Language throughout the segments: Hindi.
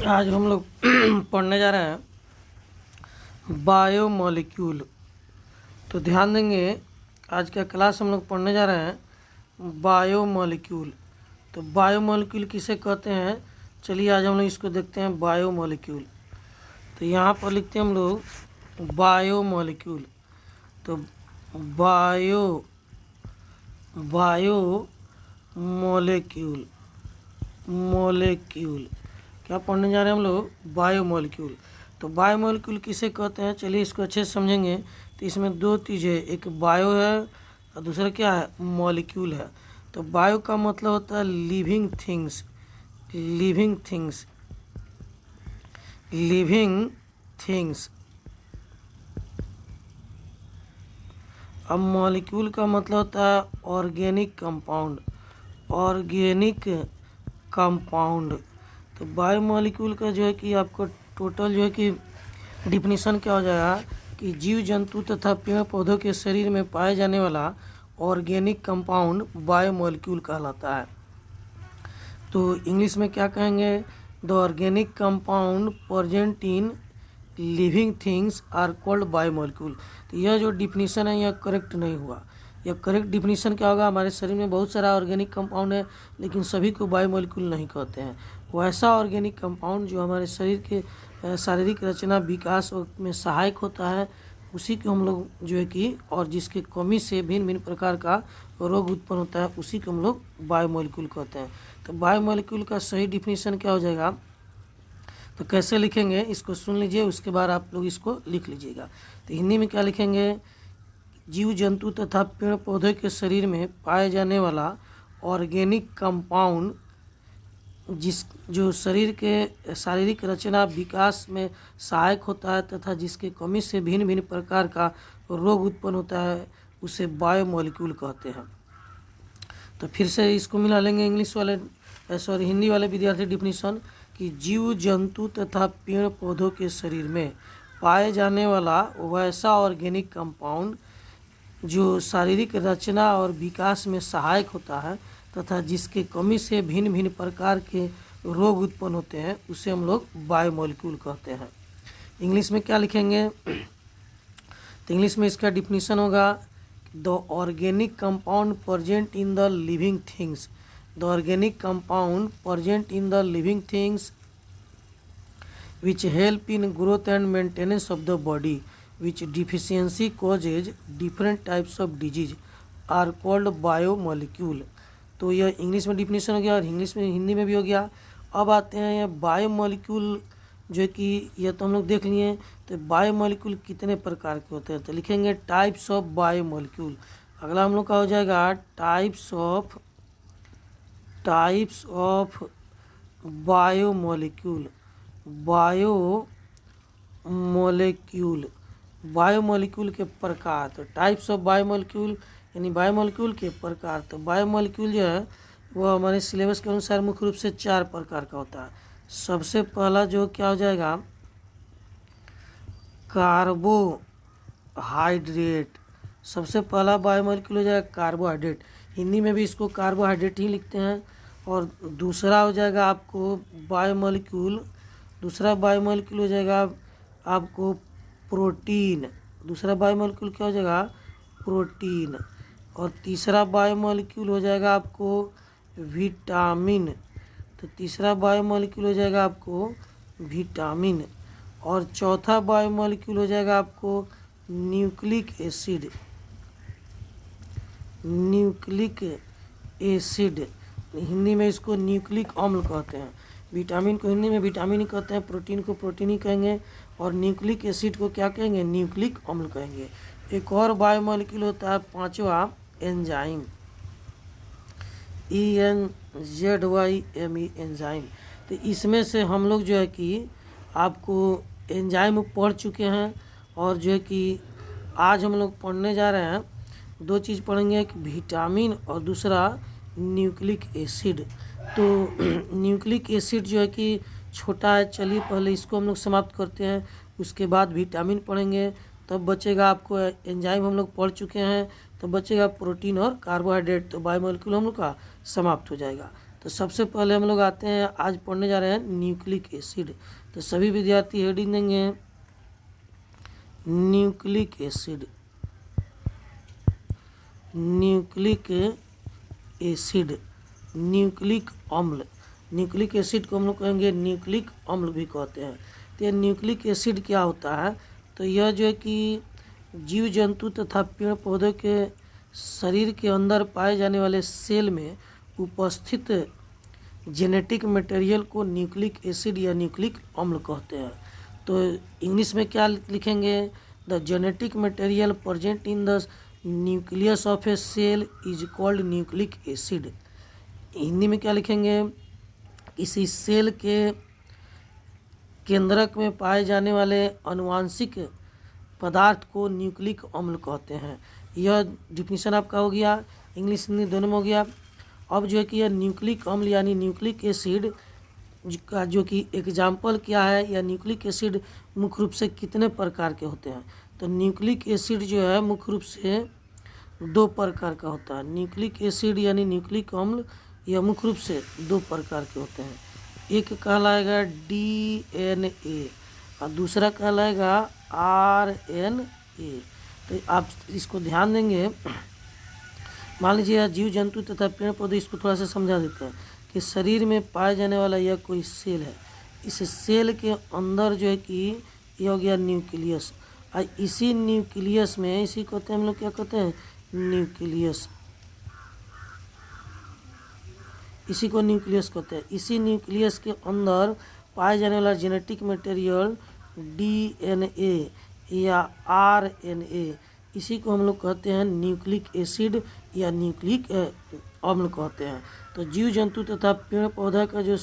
आज हम लोग पढ़ने जा रहे हैं बायोमोलिक्यूल। तो ध्यान देंगे, आज का क्लास हम लोग पढ़ने जा रहे हैं बायोमोलिक्यूल। तो बायोमोलिक्यूल किसे कहते हैं, चलिए आज हम लोग इसको देखते हैं बायोमोलिक्यूल। तो यहाँ पर लिखते हैं हम लोग बायोमोलिक्यूल। तो बायो मोलिक्यूल मोलिक्यूल क्या पढ़ने जा रहे हैं हम लोग, बायोमोलिक्यूल। तो बायोमोलिक्यूल किसे कहते हैं, चलिए इसको अच्छे से समझेंगे। तो इसमें दो चीज़ है, एक बायो है और दूसरा क्या है, मॉलिक्यूल है। तो बायो का मतलब होता है living things, living things, living things. अब मॉलिक्यूल का मतलब होता है ऑर्गेनिक कंपाउंड, ऑर्गेनिक कंपाउंड। तो बायोमोलिक्यूल का जो है कि आपको टोटल जो है कि डिफिनीशन क्या हो जाएगा कि जीव जंतु तथा पेड़ पौधों के शरीर में पाए जाने वाला ऑर्गेनिक कंपाउंड बायोमोलिक्यूल कहलाता है। तो इंग्लिश में क्या कहेंगे, the organic compound present in living things are called biomolecule. तो यह जो डिफिनीशन है यह करेक्ट नहीं हुआ। यह करेक्ट डिफिनीशन क्या होगा, हमारे शरीर में बहुत सारा ऑर्गेनिक कंपाउंड है लेकिन सभी को बायोमोलिक्यूल नहीं कहते हैं। वैसा ऑर्गेनिक कंपाउंड जो हमारे शरीर के शारीरिक रचना विकास में सहायक होता है, उसी को हम लोग जो है कि, और जिसके कमी से भिन्न भिन्न प्रकार का रोग उत्पन्न होता है, उसी को हम लोग बायोमोलिक्यूल कहते हैं। तो बायोमोलिक्यूल का सही डिफिनीशन क्या हो जाएगा, तो कैसे लिखेंगे इसको सुन लीजिए, उसके बाद आप लोग इसको लिख लीजिएगा। तो हिंदी में क्या लिखेंगे, जीव जंतु तथा पेड़ पौधे के शरीर में पाए जाने वाला ऑर्गेनिक कंपाउंड जो शरीर के शारीरिक रचना विकास में सहायक होता है तथा जिसके कमी से भिन्न भिन्न प्रकार का रोग उत्पन्न होता है, उसे बायोमोलिक्यूल कहते हैं। तो फिर से इसको मिला लेंगे इंग्लिश वाले हिंदी वाले विद्यार्थी डिफिनीशन कि जीव जंतु तथा पेड़ पौधों के शरीर में पाए जाने वाला वैसा ऑर्गेनिक कंपाउंड जो शारीरिक रचना और विकास में सहायक होता है तथा जिसके कमी से भिन्न भिन्न प्रकार के रोग उत्पन्न होते हैं, उसे हम लोग बायोमोलिक्यूल कहते हैं। इंग्लिश में क्या लिखेंगे, तो इंग्लिश में इसका डिफिनीशन होगा the organic compound present in the living things, the organic compound present in the living things which help in growth and maintenance of the body, which deficiency causes different types of disease are called biomolecule। तो यह इंग्लिश में डिफिनीशन हो गया और इंग्लिश में हिंदी में भी हो गया। अब आते हैं ये बायोमोलिक्यूल, जो कि यह तो हम लोग देख लिए। तो बायोमोलिक्यूल कितने प्रकार के होते हैं, तो लिखेंगे टाइप्स ऑफ बायोमोलिक्यूल। अगला हम लोग का हो जाएगा टाइप्स ऑफ बायोमोलिक्यूल, बायोमोलिक्यूल के प्रकार। तो टाइप्स ऑफ बायोमोलिक्यूल यानी बायोमोलिक्यूल के प्रकार। तो बायोमोलिक्यूल जो है वो हमारे सिलेबस के अनुसार मुख्य रूप से 4 प्रकार का होता है। सबसे पहला जो क्या हो जाएगा, कार्बोहाइड्रेट। सबसे पहला बायोमोलिक्यूल हो जाएगा कार्बोहाइड्रेट, हिंदी में भी इसको कार्बोहाइड्रेट ही लिखते हैं। और दूसरा हो जाएगा आपको दूसरा बायोमोलिक्यूल हो जाएगा आपको प्रोटीन। दूसरा बायोमोलिक्यूल क्या हो जाएगा, प्रोटीन। और तीसरा बायोमोलिक्यूल हो जाएगा आपको विटामिन। तो तीसरा बायोमोलिक्यूल हो जाएगा आपको विटामिन। और चौथा बायोमोलिक्यूल हो जाएगा आपको nucleic acid, nucleic acid. Hindi में इसको न्यूक्लिक अम्ल कहते हैं। विटामिन को हिंदी में विटामिन ही कहते हैं, प्रोटीन को प्रोटीन ही कहेंगे, और न्यूक्लिक एसिड को क्या कहेंगे, न्यूक्लिक अम्ल कहेंगे। एक और बायोमोलिक्यूल होता है पांचवा, एंजाइम, ENZYME, एंजाइम। तो इसमें से हम लोग जो है कि आपको एंजाइम पढ़ चुके हैं, और जो है कि आज हम लोग पढ़ने जा रहे हैं, दो चीज़ पढ़ेंगे, एक विटामिन और दूसरा न्यूक्लिक एसिड। तो न्यूक्लिक एसिड जो है कि छोटा है, चलिए पहले इसको हम लोग समाप्त करते हैं, उसके बाद विटामिन पढ़ेंगे। तब बचेगा आपको एंजाइम, हम लोग पढ़ चुके हैं, तो बचेगा प्रोटीन और कार्बोहाइड्रेट। तो बायोमोलिक्यूल हम लोग का समाप्त हो जाएगा। तो सबसे पहले हम लोग आते हैं, आज पढ़ने जा रहे हैं न्यूक्लिक एसिड। तो सभी विद्यार्थी हेडिंग देंगे nucleic acid. Nucleic acid, nucleic अम्ल। न्यूक्लिक एसिड को हम लोग कहेंगे न्यूक्लिक अम्ल भी कहते हैं। तो ये न्यूक्लिक एसिड क्या होता है? तो यह जो है कि जीव जंतु तथा पेड़ पौधों के शरीर के अंदर पाए जाने वाले सेल में उपस्थित जेनेटिक मटेरियल को न्यूक्लिक एसिड या न्यूक्लिक अम्ल कहते हैं। तो इंग्लिश में क्या लिखेंगे? The genetic material present in the nucleus of a cell is called nucleic acid. Hindi में क्या लिखेंगे? किसी सेल के केंद्रक में पाए जाने वाले आनुवांशिक पदार्थ को न्यूक्लिक अम्ल कहते हैं। यह डिफिनीशन आपका हो गया, इंग्लिश हिंदी दोनों में हो गया। अब जो है कि यह न्यूक्लिक अम्ल यानी न्यूक्लिक एसिड का जो कि एग्जाम्पल क्या है, या न्यूक्लिक एसिड मुख्य रूप से कितने प्रकार के होते हैं? तो न्यूक्लिक एसिड जो है मुख्य रूप से 2 प्रकार का होता है। न्यूक्लिक एसिड यानी न्यूक्लिक अम्ल यह मुख्य रूप से 2 प्रकार के होते हैं। एक कहलाएगा DNA और दूसरा कहलाएगा RNA। तो आप इसको ध्यान देंगे। मान लीजिए जीव जंतु तथा पेड़ पौधे, इसको थोड़ा सा समझा देते हैं कि शरीर में पाए जाने वाला यह कोई सेल है। इस सेल के अंदर जो है कि यह हो गया न्यूक्लियस, और इसी न्यूक्लियस में, इसी को कहते हैं हम लोग क्या कहते हैं? न्यूक्लियस। इसी को न्यूक्लियस कहते हैं। इसी न्यूक्लियस के अंदर पाए जाने वाला जेनेटिक मटेरियल DNA या RNA, इसी को हम लोग कहते हैं न्यूक्लिक एसिड या न्यूक्लिक अम्ल कहते हैं। तो जीव जंतु तथा पेड़ पौधा का जो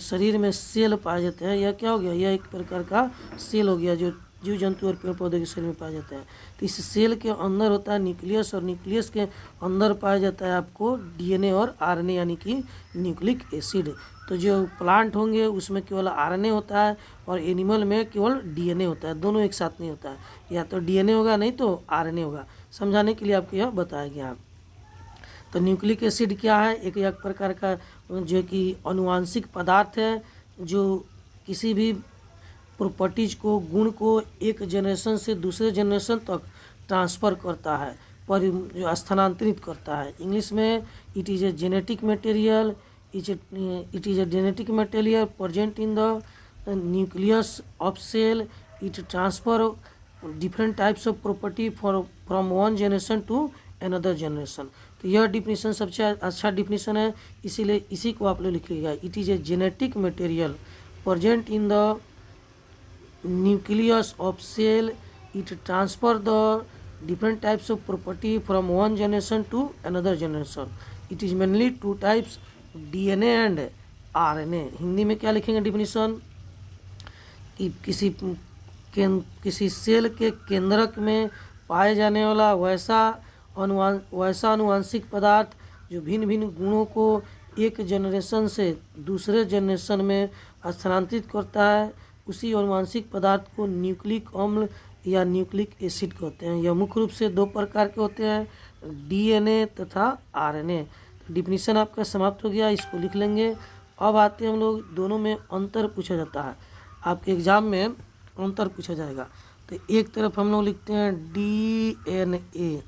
शरीर में सेल पाए जाते हैं, यह क्या हो गया? यह एक प्रकार का सेल हो गया जो जीव जंतु और पेड़ पौधे के शरीर में पाए जाते हैं। तो इस सेल के अंदर होता है न्यूक्लियस, और न्यूक्लियस के अंदर पाया जाता है आपको DNA और RNA यानी कि न्यूक्लिक एसिड। तो जो प्लांट होंगे उसमें केवल RNA होता है, और एनिमल में केवल DNA होता है। दोनों एक साथ नहीं होता है, या तो DNA होगा नहीं तो RNA होगा। समझाने के लिए आपको यह बताया गया। तो न्यूक्लिक एसिड क्या है? एक प्रकार का जो कि आनुवांशिक पदार्थ है जो किसी भी प्रॉपर्टीज को, गुण को एक जनरेशन से दूसरे जनरेशन तक ट्रांसफ़र करता है, पर जो स्थानांतरित करता है। इंग्लिश में it is a genetic material, it is a genetic material present in the nucleus of cell. It transfer different types of property from one generation to another generation. तो यह डिफिनीशन सबसे अच्छा डिफिनीशन है, इसीलिए इसी को आप लोग लिखिएगा। It is a genetic material present in the nucleus of cell. It transfer the different types of property from one generation to another generation. It is mainly 2 types, DNA and RNA। Hindi में क्या लिखेंगे डिफिनीशन? कि किसी सेल के केंद्रक में पाए जाने वाला वैसा आनुवांशिक पदार्थ जो भिन्न भिन्न गुणों को एक जनरेशन से दूसरे जनरेशन में स्थानांतरित करता है, उसी आनुवांशिक पदार्थ को न्यूक्लिक अम्ल या न्यूक्लिक एसिड कहते हैं। यह मुख्य रूप से 2 प्रकार के होते हैं, DNA तथा RNA। तो डिफिनीशन आपका समाप्त हो गया, इसको लिख लेंगे। अब आते हैं हम लोग, दोनों में अंतर पूछा जाता है, आपके एग्जाम में अंतर पूछा जाएगा। तो एक तरफ हम लोग लिखते हैं DNA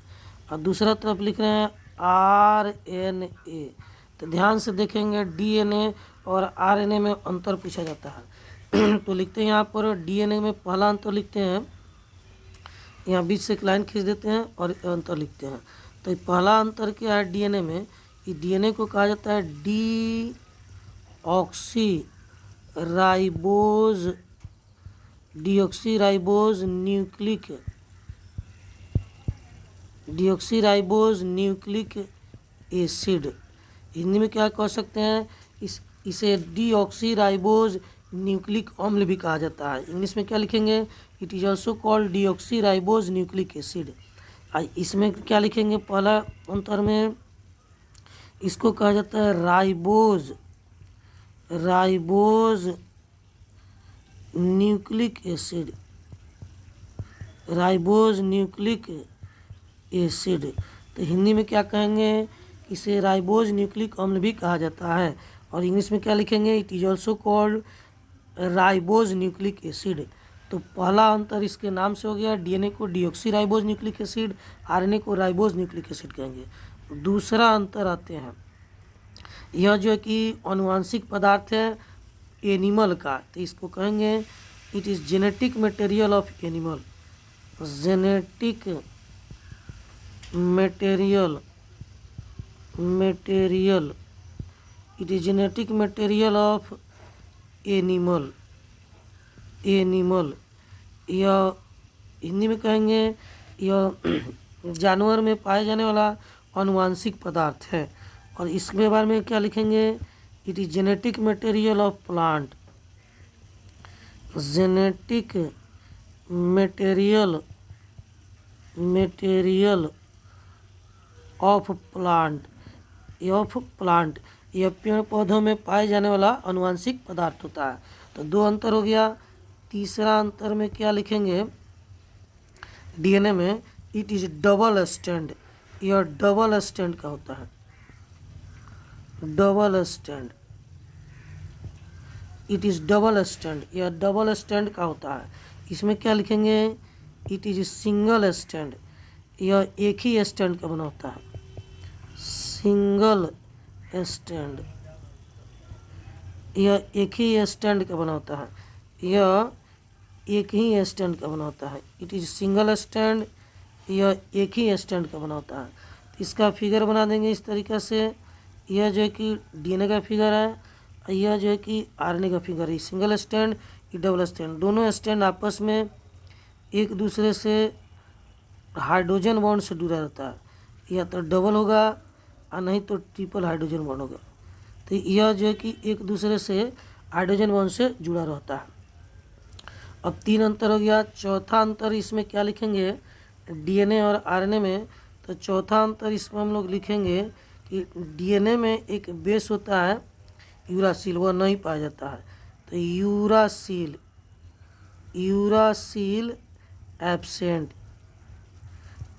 और दूसरा तरफ लिख रहे हैं RNA। तो ध्यान से देखेंगे, DNA और RNA में अंतर पूछा जाता है। तो लिखते हैं यहाँ पर DNA में पहला अंतर लिखते हैं, यहाँ बीच से एक लाइन खींच देते हैं और अंतर लिखते हैं। तो पहला अंतर क्या है DNA में? कि DNA को कहा जाता है डीऑक्सीराइबोज न्यूक्लिक एसिड। हिंदी में क्या कह सकते हैं? इसे डीऑक्सीराइबोज न्यूक्लिक अम्ल भी कहा जाता है। इंग्लिश में क्या लिखेंगे? It is also called deoxyribose nucleic acid. इसमें क्या लिखेंगे? पहला अंतर में इसको कहा जाता है राइबोज न्यूक्लिक एसिड। तो हिंदी में क्या कहेंगे? इसे राइबोज न्यूक्लिक अम्ल भी कहा जाता है। और इंग्लिश में क्या लिखेंगे, it is also called ribose nucleic acid. तो पहला अंतर इसके नाम से हो गया, डीएनए को deoxy ribose nucleic acid, RNA को राइबोज न्यूक्लिक एसिड कहेंगे। दूसरा अंतर आते हैं, यह जो है कि आनुवांशिक पदार्थ है एनिमल का, तो इसको कहेंगे it is genetic material of animal. Genetic material it is genetic material of animal. यह हिंदी में कहेंगे यह जानवर में पाए जाने वाला आनुवांशिक पदार्थ है। और इसके बारे में क्या लिखेंगे, it is genetic material of plant. Genetic material of plant, यह पेड़ पौधों में पाए जाने वाला आनुवांशिक पदार्थ होता है। तो दो अंतर हो गया। तीसरा अंतर में क्या लिखेंगे, डीएनए में इट इज डबल स्टैंड, यह डबल स्टैंड का होता है। Double stand, it is double stand, यह डबल स्टैंड का होता है। इसमें क्या लिखेंगे, इट इज सिंगल स्टैंड, यह एक ही स्टैंड का बना होता है। सिंगल स्टैंड, यह एक ही स्टैंड का बना होता है। यह एक ही स्टैंड का बना होता है। इट इज सिंगल स्टैंड, यह एक ही स्टैंड का बना होता है। इसका फिगर बना देंगे इस तरीक़े से, यह जो है कि डीएनए का फिगर है, यह जो है कि आरएनए का फिगर है। सिंगल स्टैंड, ये डबल स्टैंड, दोनों स्टैंड आपस में एक दूसरे से हाइड्रोजन बॉन्ड से जुड़ा रहता है। या तो डबल होगा और नहीं तो ट्रिपल हाइड्रोजन बॉन्ड होगा। तो यह जो है कि एक दूसरे से हाइड्रोजन बॉन्ड से जुड़ा रहता है। अब तीन अंतर हो गया। चौथा अंतर इसमें क्या लिखेंगे, डीएनए और आरएनए में। तो चौथा अंतर इसमें हम लोग लिखेंगे कि डीएनए में एक बेस होता है यूरासिल, वह नहीं पाया जाता है। तो यूरासिल एब्सेंट,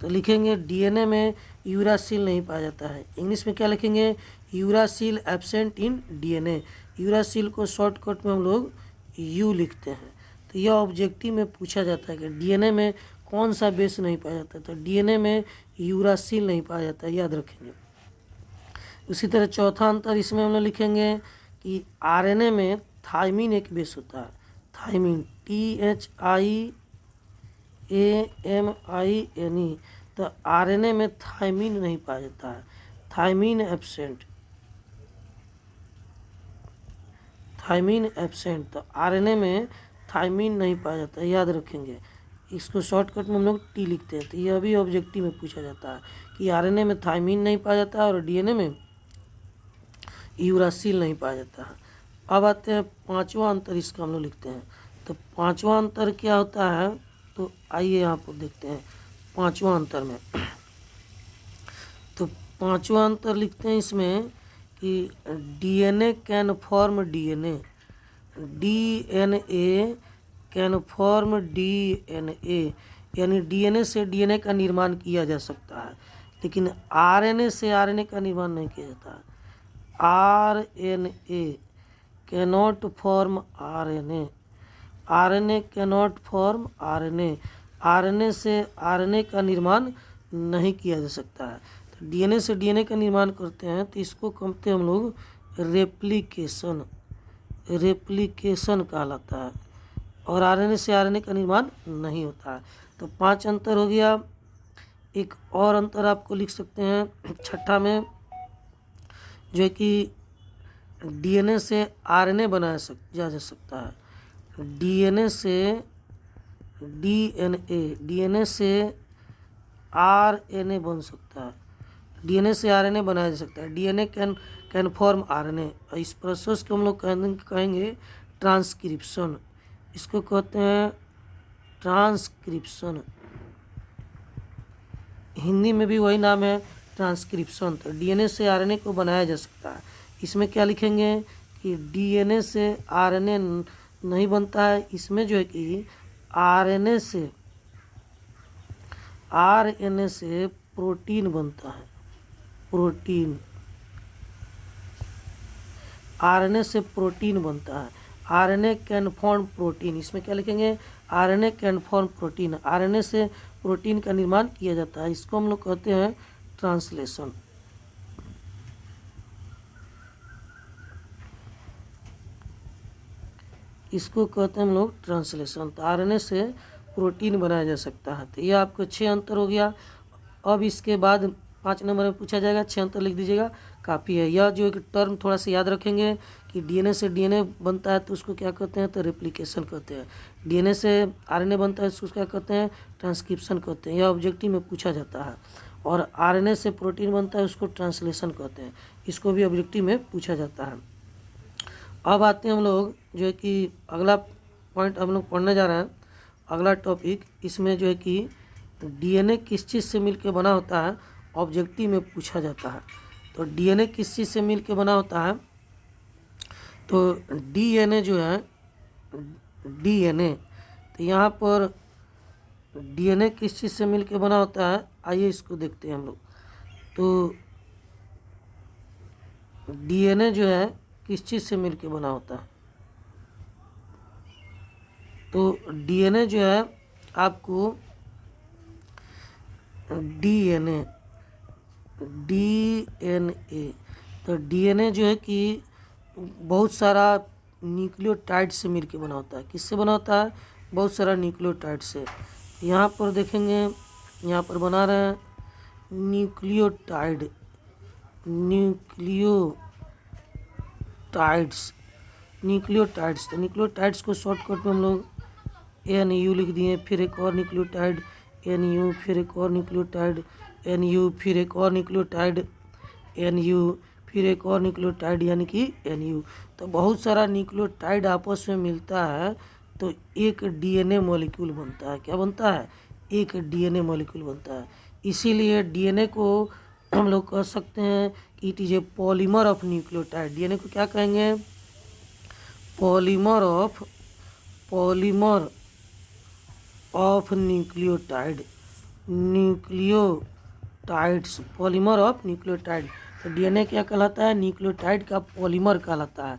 तो लिखेंगे डीएनए में यूरासिल नहीं पाया जाता है। इंग्लिश में क्या लिखेंगे, uracil absent in DNA. Uracil को शॉर्टकट में हम लोग यू लिखते हैं। तो यह ऑब्जेक्टिव में पूछा जाता है कि डीएनए में कौन सा बेस नहीं पाया जाता है, तो डीएनए में यूरासिल नहीं पाया जाता है, याद रखेंगे। उसी तरह चौथा अंतर इसमें हम लोग लिखेंगे कि आरएनए में थायमिन एक बेस होता है। थायमिन, THIAMINE, तो आरएनए में थायमिन नहीं पाया जाता है। थायमिन एब्सेंट, तो आरएनए में थायमिन नहीं पाया जाता है, याद रखेंगे। इसको शॉर्टकट में हम लोग टी लिखते हैं। तो यह भी ऑब्जेक्टिव में पूछा जाता है कि आरएनए में थायमिन नहीं पाया जाता है और डीएनए में यूरासिल नहीं पाया जाता है। अब आते हैं पांचवा अंतर, इसका हम लोग लिखते हैं। तो पांचवा अंतर क्या होता है, तो आइए यहाँ पर देखते हैं पांचवा अंतर में। तो पांचवा अंतर लिखते हैं इसमें कि DNA can form DNA can form DNA, यानी डीएनए से डीएनए का निर्माण किया जा सकता है, लेकिन आरएनए से आरएनए का निर्माण नहीं किया जाता है। RNA cannot form RNA, RNA cannot form RNA, RNA से आरएनए का निर्माण नहीं किया जा सकता है। तो डीएनए से डीएनए का निर्माण करते हैं, तो इसको कहते हैं हम लोग रेप्लिकेशन कहलाता है। और आरएनए से आरएनए का निर्माण नहीं होता है। तो पांच अंतर हो गया। एक और अंतर आपको लिख सकते हैं छठा में, जो है कि डीएनए से आरएनए बनाया जा सकता है। डीएनए से आरएनए बन सकता है। डीएनए से आरएनए बनाया जा सकता है। DNA can form RNA. इस प्रोसेस को हम लोग कहेंगे ट्रांसक्रिप्शन। इसको कहते हैं ट्रांसक्रिप्शन, हिंदी में भी वही नाम है ट्रांसक्रिप्शन। तो डीएनए से आरएनए को बनाया जा सकता है। इसमें क्या लिखेंगे कि डीएनए से आरएनए नहीं बनता है। इसमें जो है कि आरएनए से प्रोटीन बनता है। प्रोटीन, आरएनए से प्रोटीन बनता है। आरएनए कैन फॉर्म प्रोटीन, इसमें क्या लिखेंगे, RNA can form protein, RNA से प्रोटीन का निर्माण किया जाता है। इसको हम लोग कहते हैं ट्रांसलेशन। इसको कहते हैं हम लोग ट्रांसलेशन। तो आरएनए से प्रोटीन बनाया जा सकता है। तो ये आपको 6 अंतर हो गया। अब इसके बाद 5 नंबर में पूछा जाएगा, 6 अंतर लिख दीजिएगा, काफ़ी है। यह जो एक टर्म थोड़ा सा याद रखेंगे कि डीएनए से डीएनए बनता है तो उसको क्या कहते हैं, तो रेप्लिकेशन कहते हैं। डीएनए से आरएनए बनता है उसको क्या कहते हैं, ट्रांसक्रिप्शन कहते हैं। यह ऑब्जेक्टिव में पूछा जाता है। और आरएनए से प्रोटीन बनता है उसको ट्रांसलेशन कहते हैं। इसको भी ऑब्जेक्टिव में पूछा जाता है। अब आते हैं हम लोग जो है कि अगला पॉइंट हम लोग पढ़ने जा रहे हैं, अगला टॉपिक। इसमें जो है कि डीएनए किस चीज़ से मिलकर बना होता है, ऑब्जेक्टिव में पूछा जाता है। तो डीएनए किस चीज़ से मिलकर बना होता है, तो डीएनए जो है, डीएनए, तो यहाँ पर डीएनए किस चीज़ से मिलकर बना होता है, आइए इसको देखते हैं हम लोग। तो डीएनए जो है किस चीज़ से मिलकर बना होता है, तो डीएनए जो है आपको डीएनए, तो डीएनए जो है कि बहुत सारा न्यूक्लियोटाइड से मिलकर बना होता है। किससे बना होता है, बहुत सारा न्यूक्लियोटाइड से। यहाँ पर देखेंगे, यहाँ पर बना रहे हैं न्यूक्लियोटाइड, न्यूक्लियोटाइड्स। तो न्यूक्लियोटाइड्स को शॉर्टकट में हम लोग NU लिख दिए, फिर एक और न्यूक्लियोटाइड NU, फिर एक और न्यूक्लियोटाइड NU, फिर एक और न्यूक्लियोटाइड NU, फिर एक और न्यूक्लियोटाइड यानी कि NU। तो बहुत सारा न्यूक्लियोटाइड आपस में मिलता है तो एक डीएनए मॉलिक्यूल बनता है। क्या बनता है, एक डीएनए मॉलिक्यूल बनता है। इसीलिए डीएनए को हम लोग कह सकते हैं कि it is a polymer of nucleotide. DNA को क्या कहेंगे, polymer of nucleotide, nucleotides, polymer of nucleotide. तो डीएनए क्या कहलाता है, न्यूक्लियोटाइड का पॉलीमर कहलाता है।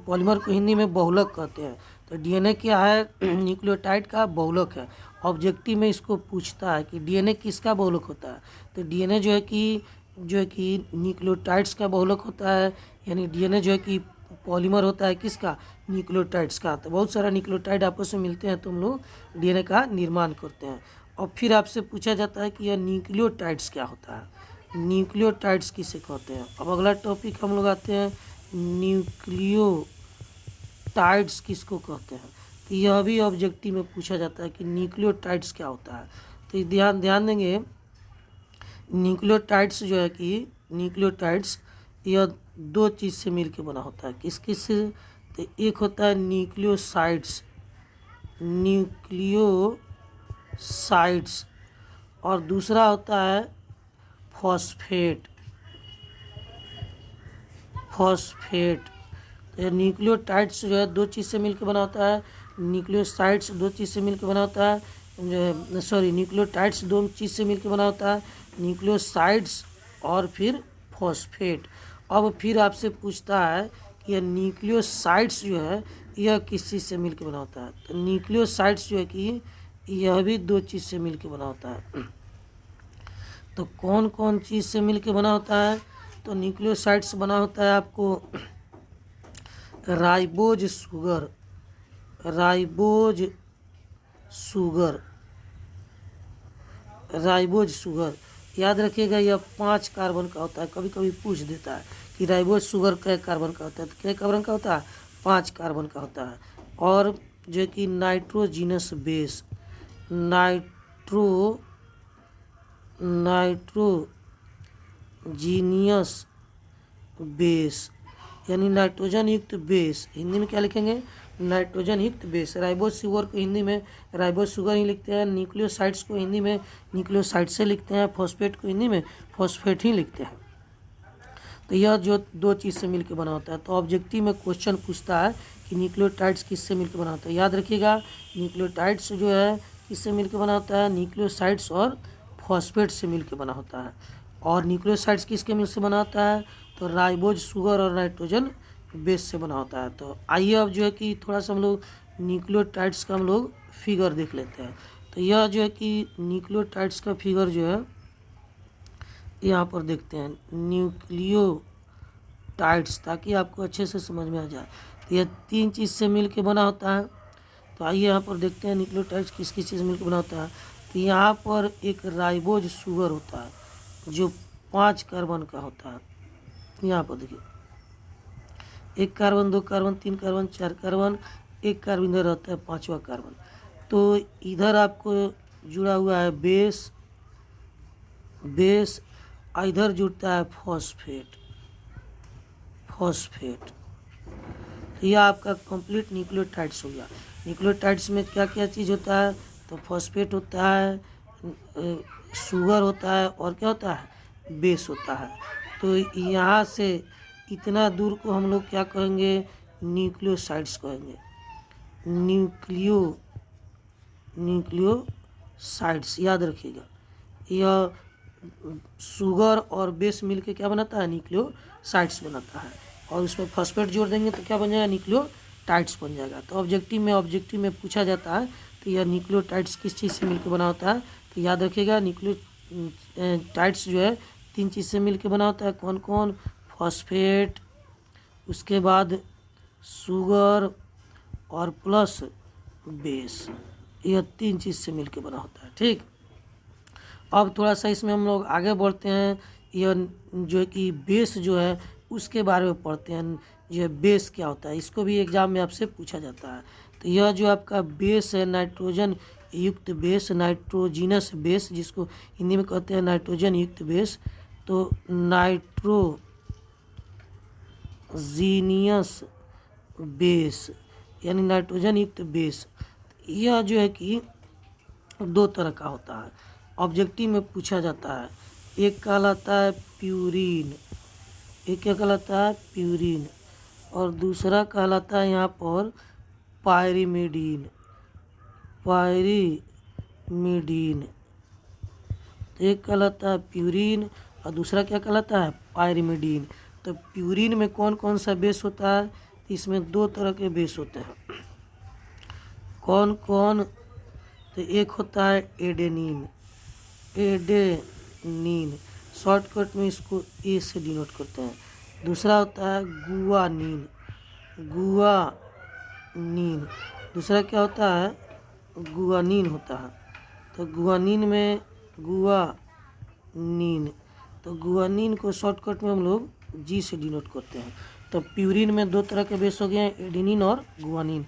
पॉलीमर को हिंदी में बहुलक कहते हैं। तो डीएनए क्या है, न्यूक्लियोटाइड का बहुलक है। ऑब्जेक्टिव में इसको पूछता है कि डीएनए किसका बहुलक होता है, तो डीएनए जो है कि न्यूक्लियोटाइड्स का बहुलक होता है, यानी डीएनए जो है कि पॉलीमर होता है किसका, न्यूक्लियोटाइड्स का। तो बहुत सारा न्यूक्लियोटाइड आपस में मिलते हैं तो हम लोग डीएनए का निर्माण करते हैं। और फिर आपसे पूछा जाता है कि यह न्यूक्लियोटाइड्स क्या होता है, न्यूक्लियोटाइड्स किसे कहते हैं। अब अगला टॉपिक हम लोग आते हैं, न्यूक्लियोटाइड्स किसको कहते हैं। तो यह भी ऑब्जेक्टिव में पूछा जाता है कि न्यूक्लियोटाइड्स क्या होता है। तो ध्यान देंगे, न्यूक्लियोटाइड्स जो है कि न्यूक्लियोटाइड्स यह 2 चीज़ से मिलकर बना होता है। किस किस से, तो एक होता है न्यूक्लियोसाइड्स, और दूसरा होता है फॉस्फेट। तो न्यूक्लियोटाइड्स जो है 2 चीज़ से मिलकर बना होता है, न्यूक्लियोसाइड्स 2 चीज़ से मिलकर बना होता है, न्यूक्लियोटाइड्स 2 चीज़ से मिलकर बना होता है, न्यूक्लियोसाइड्स और फिर फॉस्फेट। अब फिर आपसे पूछता है कि यह न्यूक्लियोसाइड्स जो है यह किस चीज़ से मिलकर बना होता है। तो न्यूक्लियोसाइड्स जो है कि यह भी 2 चीज़ से मिलकर बना होता है। तो कौन कौन चीज़ से मिलकर बना होता है, तो न्यूक्लियोसाइड्स बना होता है आपको राइबोज शुगर। याद रखिएगा यह 5 कार्बन का होता है। कभी कभी पूछ देता है कि राइबोज शुगर कै कार्बन का होता है, तो कै कार्बन का होता है, 5 कार्बन का होता है। और जो कि नाइट्रोजीनियस बेस, यानी नाइट्रोजन युक्त बेस। हिंदी में क्या लिखेंगे, नाइट्रोजन युक्त बेस। राइबोज शुगर को हिंदी में राइबोज शुगर ही लिखते हैं, न्यूक्लियोसाइड्स को हिंदी में न्यूक्लियोसाइड से लिखते हैं, फॉस्फेट को हिंदी में फॉस्फेट ही लिखते हैं। तो यह जो 2 चीज़ से मिलकर बना होता है। तो ऑब्जेक्टिव में क्वेश्चन पूछता है कि न्यूक्लियोटाइड्स किससे मिलकर बना होता है। याद रखिएगा न्यूक्लियोटाइड्स जो है किससे मिलकर बना होता है, न्यूक्लियोसाइड्स और फॉस्फेट से मिलकर बना होता है। और न्यूक्लियोसाइड्स किसके मिल से बना होता है, तो राइबोज शुगर और नाइट्रोजन बेस से बना होता है। तो आइए अब जो है कि थोड़ा सा हम लोग न्यूक्लियोटाइड्स का हम लोग फिगर देख लेते हैं। तो यह जो है कि न्यूक्लियोटाइड्स का फिगर जो है यहाँ पर देखते हैं, न्यूक्लियोटाइड्स, ताकि आपको अच्छे से समझ में आ जाए। तो यह 3 चीज़ से मिल के बना होता है। तो आइए यहाँ पर देखते हैं न्यूक्लियोटाइड्स किस किस चीज़ से मिलकर बना होता है। तो यहाँ पर एक राइबोज शुगर होता है जो 5 कार्बन का होता है। यहाँ पर देखिए 1 carbon, 2 carbon, 3 carbon, 4 carbon, 1 carbon इधर रहता है, 5वां कार्बन। तो इधर आपको जुड़ा हुआ है बेस, इधर जुड़ता है फॉस्फेट। तो यह आपका कंप्लीट न्यूक्लियोटाइड्स हो गया। न्यूक्लियोटाइड्स में क्या क्या चीज़ होता है, तो फॉस्फेट होता है, शुगर होता है, और क्या होता है, बेस होता है। तो यहाँ से इतना दूर को हम लोग क्या कहेंगे, न्यूक्लियोसाइड्स कहेंगे। न्यूक्लियोसाइड्स याद रखिएगा। यह शुगर और बेस मिलके क्या बनाता है, न्यूक्लियोसाइड्स बनाता है। और उसमें फॉस्फेट जोड़ देंगे तो क्या बन जाएगा, न्यूक्लियोटाइड्स बन जाएगा। तो ऑब्जेक्टिव में पूछा जाता है तो यह न्यूक्लियोटाइड्स किस चीज़ से मिलकर बना होता है, तो याद रखिएगा न्यूक्लियोटाइड्स जो है 3 चीज़ से मिलकर बना होता है। कौन कौन, फॉस्फेट, उसके बाद शुगर और प्लस बेस, यह 3 चीज़ से मिलकर बना होता है। ठीक, अब थोड़ा सा इसमें हम लोग आगे बढ़ते हैं। यह जो है कि बेस जो है उसके बारे में पढ़ते हैं। यह बेस क्या होता है, इसको भी एग्जाम में आपसे पूछा जाता है। तो यह जो आपका बेस है, नाइट्रोजन युक्त बेस, नाइट्रोजिनस बेस, जिसको हिंदी में कहते हैं नाइट्रोजन युक्त बेस। तो नाइट्रोजीनियस बेस यानी नाइट्रोजन युक्त बेस, यह जो है कि 2 तरह का होता है, ऑब्जेक्टिव में पूछा जाता है। एक कहलाता है प्यूरीन, एक क्या कहलाता है, प्यूरीन, और दूसरा कहलाता है यहाँ पर पायरीमिडीन। तो एक कहलाता है प्यूरीन और दूसरा क्या कहलाता है, पायरीमिडीन। तो प्यूरीन में कौन कौन सा बेस होता है, इसमें 2 तरह के बेस होते हैं। कौन कौन, तो एक होता है एडेनिन, शॉर्टकट में इसको ए से डिनोट करते हैं। दूसरा होता है गुआनिन, दूसरा क्या होता है, गुआनिन होता है। तो गुआनिन को शॉर्टकट में हम लोग जी से डिनोट करते हैं। तो प्यूरिन में 2 तरह के बेस हो गए हैं, एडेनिन और गुआनिन।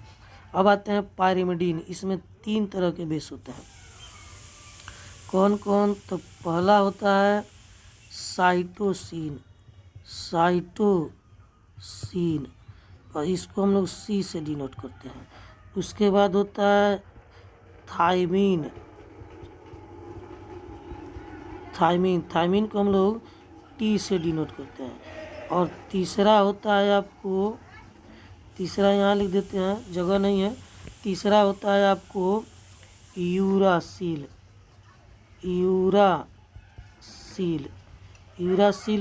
अब आते हैं पायरिमिडीन, इसमें 3 तरह के बेस होते हैं। कौन कौन, तो पहला होता है साइटोसिन, और इसको हम लोग सी से डिनोट करते हैं। उसके बाद होता है थायमीन को हम लोग टी से डिनोट करते हैं। और तीसरा होता है आपको, तीसरा यहाँ लिख देते हैं, जगह नहीं है। तीसरा होता है आपको यूरासिल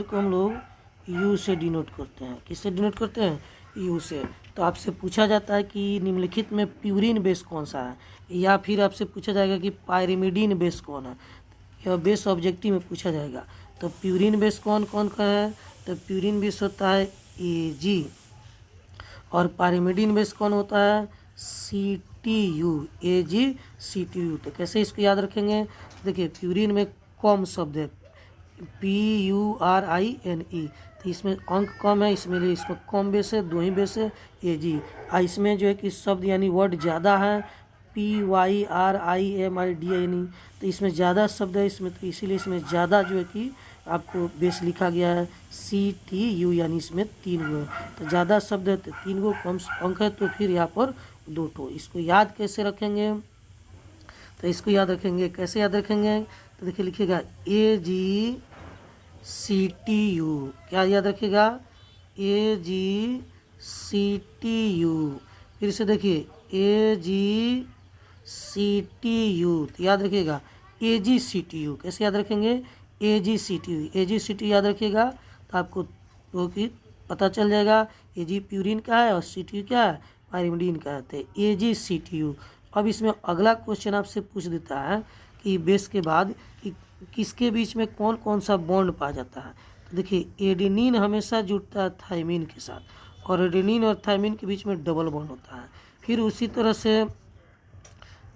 को हम लोग यू से डिनोट करते हैं। किससे डिनोट करते हैं, यू से। तो आपसे पूछा जाता है कि निम्नलिखित में प्यूरिन बेस कौन सा है, या फिर आपसे पूछा जाएगा कि पायरिमिडीन बेस कौन है। यह बेस ऑब्जेक्टिव में पूछा जाएगा। तो प्यूरिन बेस कौन कौन का है, तो प्यूरिन बेस होता है Ag, और पायरिमिडीन बेस कौन होता है, CTU, AgCTU। तो कैसे इसको याद रखेंगे, देखिए प्यूरिन में कम शब्द है, PURINE, तो इसमें अंक कम है, इसमें कम बेस है, 2 ही बेस है, Ag। इसमें जो है कि शब्द यानी वर्ड ज़्यादा है, PYRIMIDINE, तो इसमें ज़्यादा शब्द है इसमें, तो इसीलिए इसमें ज़्यादा जो है कि आपको बेस लिखा गया है CTU, यानी इसमें 3 गो है। तो ज़्यादा शब्द है तो 3 गो, कम अंक है तो फिर यहाँ पर 2 ठो। इसको याद कैसे रखेंगे, तो इसको याद रखेंगे, कैसे याद रखेंगे, तो देखिए लिखिएगा AgCTU, क्या याद रखिएगा, AgCTU। फिर से देखिए AgCTU, तो याद रखिएगा AgCTU। कैसे याद रखेंगे, AgCTU। AgCTU याद रखिएगा तो आपको तो कि पता चल जाएगा। Ag प्यूरिन का है और CTU क्या है, पाइरिमिडीन का है, तो AgCTU। अब इसमें अगला क्वेश्चन आपसे पूछ देता है कि बेस के बाद कि किसके बीच में कौन कौन सा बॉन्ड पाया जाता है। तो देखिए एडेनिन हमेशा जुड़ता है थायमिन के साथ, और एडेनिन और थायमिन के बीच में डबल बॉन्ड होता है। फिर उसी तरह से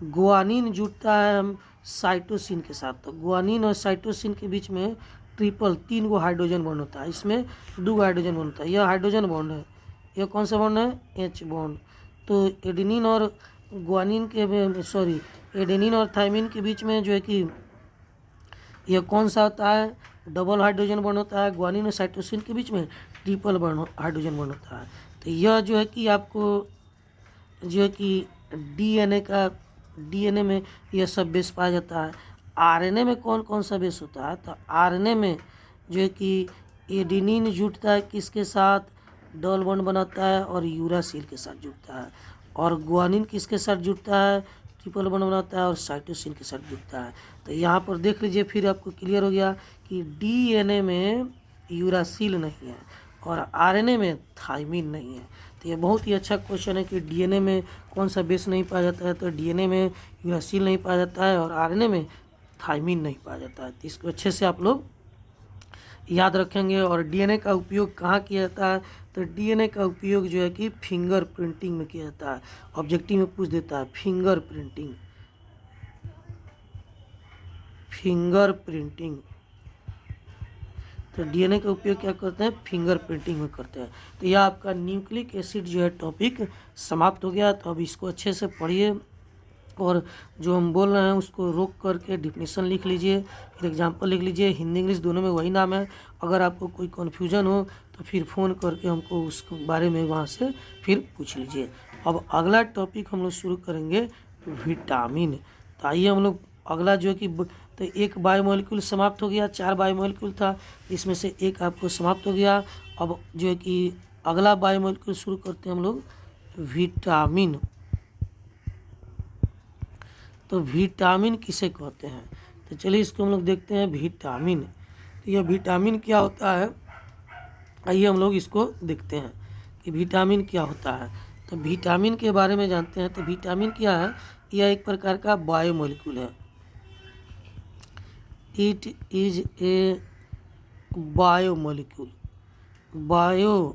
गुआनिन जुड़ता है हम साइटोसिन के साथ, तो गुआनिन और साइटोसिन के बीच में ट्रिपल 3 गो हाइड्रोजन बॉन्ड होता है, इसमें 2 गो हाइड्रोजन बॉन्ड होता है। यह हाइड्रोजन बॉन्ड है, यह कौन सा बॉन्ड है, H बॉन्ड। तो एडेनिन और गुआनिन के सॉरी एडेनिन और थायमिन के बीच में जो है कि यह कौन सा होता है, डबल हाइड्रोजन बॉन्ड होता है। गुआनिन और साइटोसिन के बीच में ट्रिपल बॉन्ड हाइड्रोजन बॉन्ड होता है। तो यह जो है कि आपको जो है कि डीएनए में यह सब बेस पाया जाता है। आरएनए में कौन कौन सा बेस होता है, तो आरएनए में जो है कि एडेनिन जुड़ता है किसके साथ, डबल बॉन्ड बनाता है और यूरासिल के साथ जुड़ता है। और गुआनिन किसके साथ जुड़ता है, ट्रिपल बॉन्ड बनाता है और साइटोसिन के साथ जुड़ता है। तो यहाँ पर देख लीजिए, फिर आपको क्लियर हो गया कि डीएनए में यूरासिल नहीं है और आरएनए में थायमिन नहीं है। तो ये बहुत ही अच्छा क्वेश्चन है कि डीएनए में कौन सा बेस नहीं पाया जाता है, तो डीएनए में यूरासिल नहीं पाया जाता है और आरएनए में थायमिन नहीं पाया जाता है। तो इसको अच्छे से आप लोग याद रखेंगे। और डीएनए का उपयोग कहाँ किया जाता है, तो डीएनए का उपयोग जो है कि फिंगर प्रिंटिंग में किया जाता है। ऑब्जेक्टिव में पूछ देता है फिंगर प्रिंटिंग, फिंगर प्रिंटिंग। तो डीएनए का उपयोग क्या करते हैं, फिंगर प्रिंटिंग में करते हैं। तो यह आपका न्यूक्लिक एसिड जो है टॉपिक समाप्त हो गया। तो अब इसको अच्छे से पढ़िए और जो हम बोल रहे हैं उसको रोक करके डिफिनीशन लिख लीजिए, फिर एग्जांपल लिख लीजिए। हिंदी इंग्लिश दोनों में वही नाम है। अगर आपको कोई कन्फ्यूजन हो तो फिर फ़ोन करके हमको उस बारे में वहाँ से फिर पूछ लीजिए। अब अगला टॉपिक हम लोग शुरू करेंगे विटामिन। तो आइए हम लोग अगला जो है कि तो एक बायोमोलिक्यूल समाप्त हो गया, 4 बायोमोलिक्यूल था, इसमें से एक आपको समाप्त हो गया। अब जो है कि अगला बायोमोलिक्यूल शुरू करते हैं हम लोग विटामिन। तो विटामिन किसे कहते हैं, तो चलिए इसको हम लोग देखते हैं विटामिन। तो यह विटामिन क्या होता है, आइए हम लोग इसको देखते हैं कि विटामिन क्या होता है। तो विटामिन के बारे में जानते हैं। तो विटामिन क्या है, यह एक प्रकार का बायोमोलिक्यूल है। It is a biomolecule, biomolecule.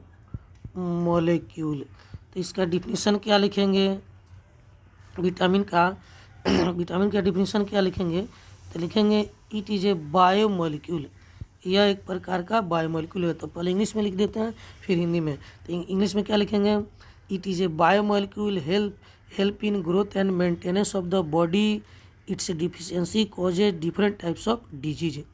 तो इसका डिफिनीशन क्या लिखेंगे विटामिन का विटामिन का डिफिनीशन क्या लिखेंगे, तो लिखेंगे इट इज़ ए बायोमोलिक्यूल, यह एक प्रकार का बायोमोलिक्यूल है। तो पहले इंग्लिश में लिख देते हैं फिर हिंदी में। तो इंग्लिश में क्या लिखेंगे, it is a biomolecule help in growth and maintenance of the body, it's deficiency causes different types of disease.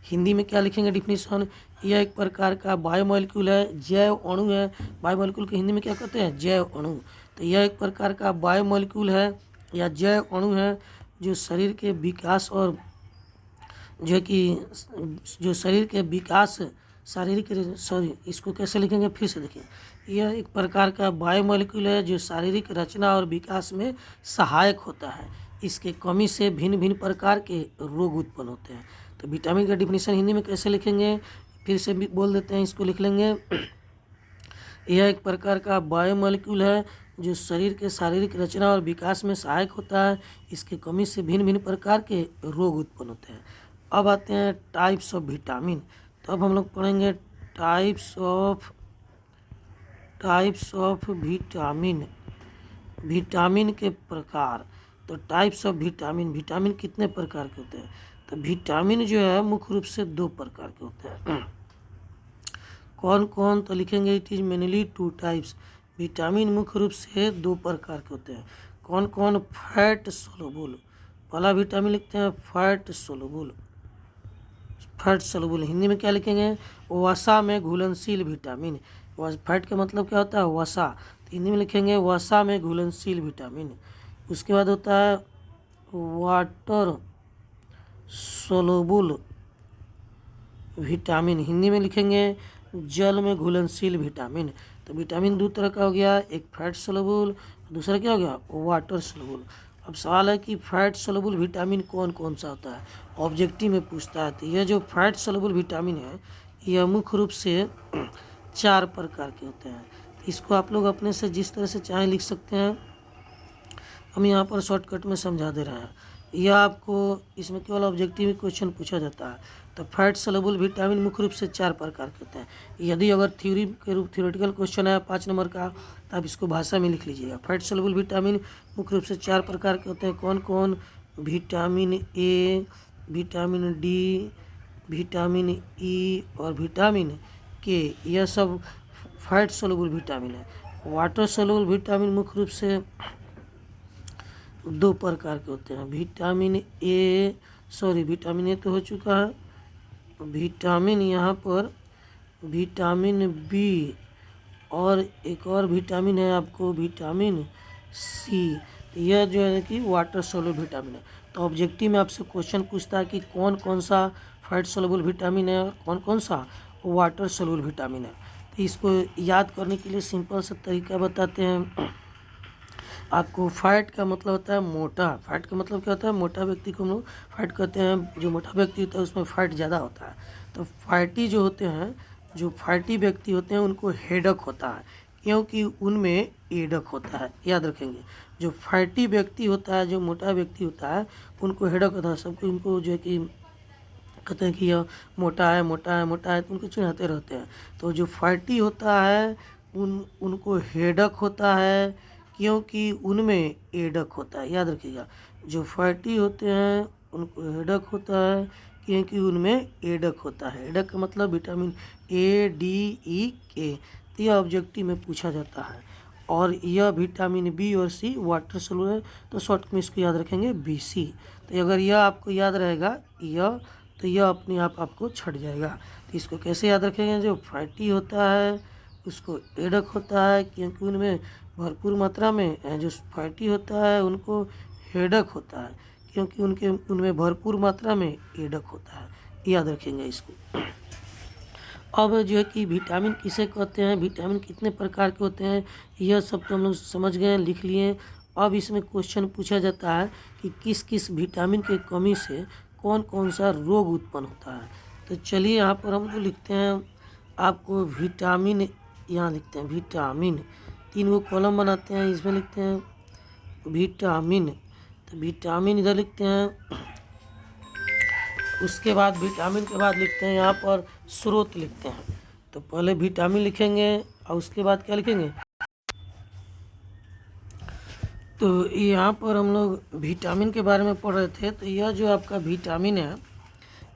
Hindi में क्या लिखेंगे डिफिनीशन, यह एक प्रकार का बायोमोलिक्यूल है, जैव अणु है। बायोमोलिक्यूल को हिंदी में क्या कहते हैं, जैव अणु। तो यह एक प्रकार का बायोमोलिक्यूल है या जैव अणु है जो शरीर के विकास और जो है कि जो शरीर के विकास शारीरिक सॉरी इसको कैसे लिखेंगे फिर से देखिए, यह एक प्रकार का बायोमोलिक्यूल है जो शारीरिक रचना और विकास में सहायक होता है। इसके कमी से भिन्न भिन्न प्रकार के रोग उत्पन्न होते हैं। तो विटामिन का डिफिनीशन हिंदी में कैसे लिखेंगे, फिर से भी बोल देते हैं, इसको लिख लेंगे। यह एक प्रकार का बायोमोलिक्यूल है जो शरीर के शारीरिक रचना और विकास में सहायक होता है। इसके कमी से भिन्न भिन्न प्रकार के रोग उत्पन्न होते हैं। अब आते हैं टाइप्स ऑफ विटामिन। तो अब हम लोग पढ़ेंगे टाइप्स ऑफ विटामिन, विटामिन के प्रकार। तो टाइप्स ऑफ विटामिन, विटामिन कितने प्रकार के होते हैं, तो विटामिन जो है मुख्य रूप से 2 प्रकार के होते हैं। कौन कौन, तो लिखेंगे it is mainly 2 types. Vitamin मुख्य रूप से 2 प्रकार के होते हैं। कौन कौन, फैट सोलुबल, पहला विटामिन लिखते हैं fat soluble, fat soluble. Hindi में क्या लिखेंगे, वसा में घुलनशील विटामिन। फैट का मतलब क्या होता है, वसा, तो हिंदी में लिखेंगे वसा में घुलनशील विटामिन। उसके बाद होता है वाटर सोलुबल विटामिन, हिंदी में लिखेंगे जल में घुलनशील विटामिन। तो विटामिन 2 तरह का हो गया, एक फैट सोलुबल, दूसरा क्या हो गया वाटर सोलुबल। अब सवाल है कि फैट सोलुबल विटामिन कौन कौन सा होता है, ऑब्जेक्टिव में पूछता है। तो यह जो फैट सोलुबल विटामिन है यह मुख्य रूप से 4 प्रकार के होते हैं। इसको आप लोग अपने से जिस तरह से चाहे लिख सकते हैं, हम यहाँ पर शॉर्टकट में समझा दे रहे हैं। यह आपको इसमें केवल ऑब्जेक्टिव क्वेश्चन पूछा जाता है। तो फैट सोलुबल विटामिन मुख्य रूप से 4 प्रकार के होते हैं। यदि अगर थ्योरी के रूप थ्योरेटिकल क्वेश्चन है 5 नंबर का, तो आप इसको भाषा में लिख लीजिएगा। फैट सोलुबल विटामिन मुख्य रूप से 4 प्रकार के होते हैं। कौन कौन? Vitamin A, vitamin D, vitamin E और विटामिन के, यह सब फैट सोलुबल विटामिन है। वाटर सोलुबल विटामिन मुख्य रूप से 2 प्रकार के होते हैं। विटामिन ए तो हो चुका है। विटामिन यहाँ पर विटामिन बी और एक और विटामिन है आपको विटामिन सी। तो यह जो है कि वाटर सोलुबल विटामिन है। तो ऑब्जेक्टिव में आपसे क्वेश्चन पूछता है कि कौन कौन सा फैट सोलुबल विटामिन है और कौन कौन सा वाटर सोलुबल विटामिन है। तो इसको याद करने के लिए सिंपल सा तरीका बताते हैं आपको। फैट का मतलब होता है मोटा। फैट का मतलब क्या होता है? मोटा व्यक्ति को हम लोग फैट कहते हैं। जो मोटा व्यक्ति होता है उसमें फैट ज़्यादा होता है। तो फैटी जो होते हैं, जो फैटी व्यक्ति होते हैं उनको हेडक होता है, क्योंकि उनमें एडक होता है। याद रखेंगे, जो फैटी व्यक्ति होता है, जो मोटा व्यक्ति होता है, उनको हेडक होता है। सबको उनको जो है कि कहते हैं कि यह मोटा है मोटा है मोटा है, तो उनको चिढ़ाते रहते हैं। तो जो फैटी होता है उनको हेडक होता है, क्योंकि उनमें एडक होता है। याद रखिएगा, जो फैटी होते हैं उनको हेडक होता है, क्योंकि उनमें एडक होता है। एडक का मतलब विटामिन ए, डी, ई, के। तो यह ऑब्जेक्टिव में पूछा जाता है। और यह विटामिन बी और सी वाटर सोलुबल है, तो शॉर्ट में इसको याद रखेंगे BC। तो अगर यह आपको याद रहेगा यह, तो यह अपने आप आपको छट जाएगा। तो इसको कैसे याद रखेंगे? जो फैटी होता है उसको एडक होता है, क्योंकि उनमें भरपूर मात्रा में, जो फैटी होता है उनको हेडक होता है, क्योंकि उनमें भरपूर मात्रा में एडक होता है। याद रखेंगे इसको। अब जो है कि विटामिन किसे कहते हैं, विटामिन कितने प्रकार के होते हैं, यह सब तो हम लोग समझ गए, लिख लिए। अब इसमें क्वेश्चन पूछा जाता है कि किस किस विटामिन की कमी से कौन कौन सा रोग उत्पन्न होता है। तो चलिए यहाँ पर हम लोग लिखते हैं आपको विटामिन, यहाँ लिखते हैं विटामिन, 3 गो कॉलम बनाते हैं, इसमें लिखते हैं विटामिन। तो विटामिन इधर लिखते हैं, उसके बाद विटामिन के बाद लिखते हैं यहाँ पर स्रोत लिखते हैं। तो पहले विटामिन लिखेंगे और उसके बाद क्या लिखेंगे? तो यहाँ पर हम लोग विटामिन के बारे में पढ़ रहे थे। तो यह जो आपका विटामिन है,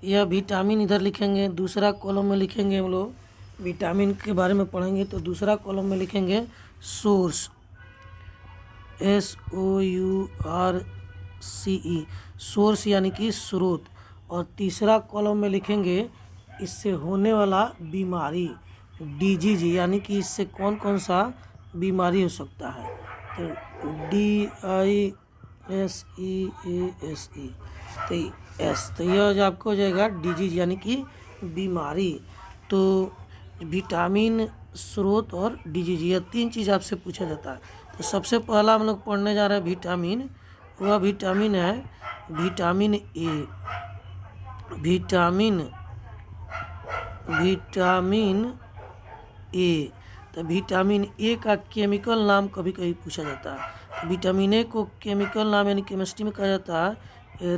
यह विटामिन इधर लिखेंगे। दूसरा कॉलम में लिखेंगे हम लोग, विटामिन के बारे में पढ़ेंगे तो दूसरा कॉलम में लिखेंगे सोर्स, SOURCE, सोर्स यानी कि स्रोत। और तीसरा कॉलम में लिखेंगे इससे होने वाला बीमारी, डिजीज, यानी कि इससे कौन कौन सा बीमारी हो सकता है। तो DISEASE, तो यह जो आपको हो जाएगा डिजीज यानी कि बीमारी। तो विटामिन, स्रोत और डिजीज, यह 3 चीज़ आपसे पूछा जाता है। तो सबसे पहला हम लोग पढ़ने जा रहे हैं विटामिन। वह विटामिन है विटामिन ए। Vitamin A. तो विटामिन ए का केमिकल नाम कभी कभी पूछा जाता है। विटामिन ए को केमिकल नाम यानी केमिस्ट्री में कहा जाता है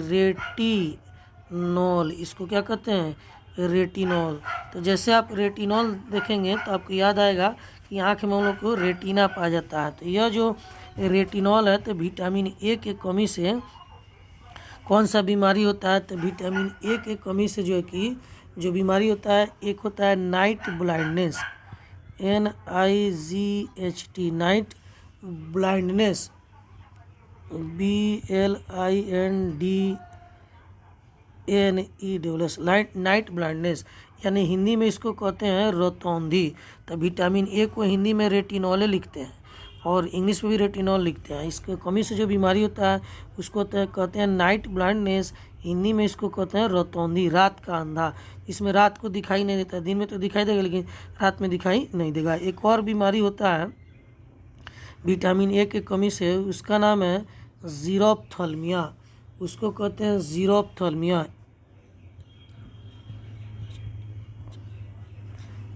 रेटिनॉल। इसको क्या कहते हैं? रेटिनॉल। तो जैसे आप रेटिनॉल देखेंगे तो आपको याद आएगा कि आँख में हम लोग को रेटिना पाया जाता है। तो यह जो रेटिनॉल है, तो विटामिन ए के कमी से कौन सा बीमारी होता है? तो विटामिन ए के कमी से जो है कि जो बीमारी होता है, एक होता है night blindness, NIGHT, night blindness, BLINDNESS, night blindness, यानी हिंदी में इसको कहते हैं रतौंधी। तो विटामिन ए को हिंदी में रेटिनॉल लिखते हैं और इंग्लिश में भी रेटिनॉल लिखते हैं। इसके कमी से जो बीमारी होता है उसको कहते हैं नाइट ब्लाइंडनेस, हिंदी में इसको कहते हैं रतौंधी, रात का अंधा। इसमें रात को दिखाई नहीं देता, दिन में तो दिखाई देगा लेकिन रात में दिखाई नहीं देगा। एक और बीमारी होता है विटामिन ए के कमी से, उसका नाम है जीरोप्थल्मिया, उसको कहते हैं जीरोप्थल्मिया।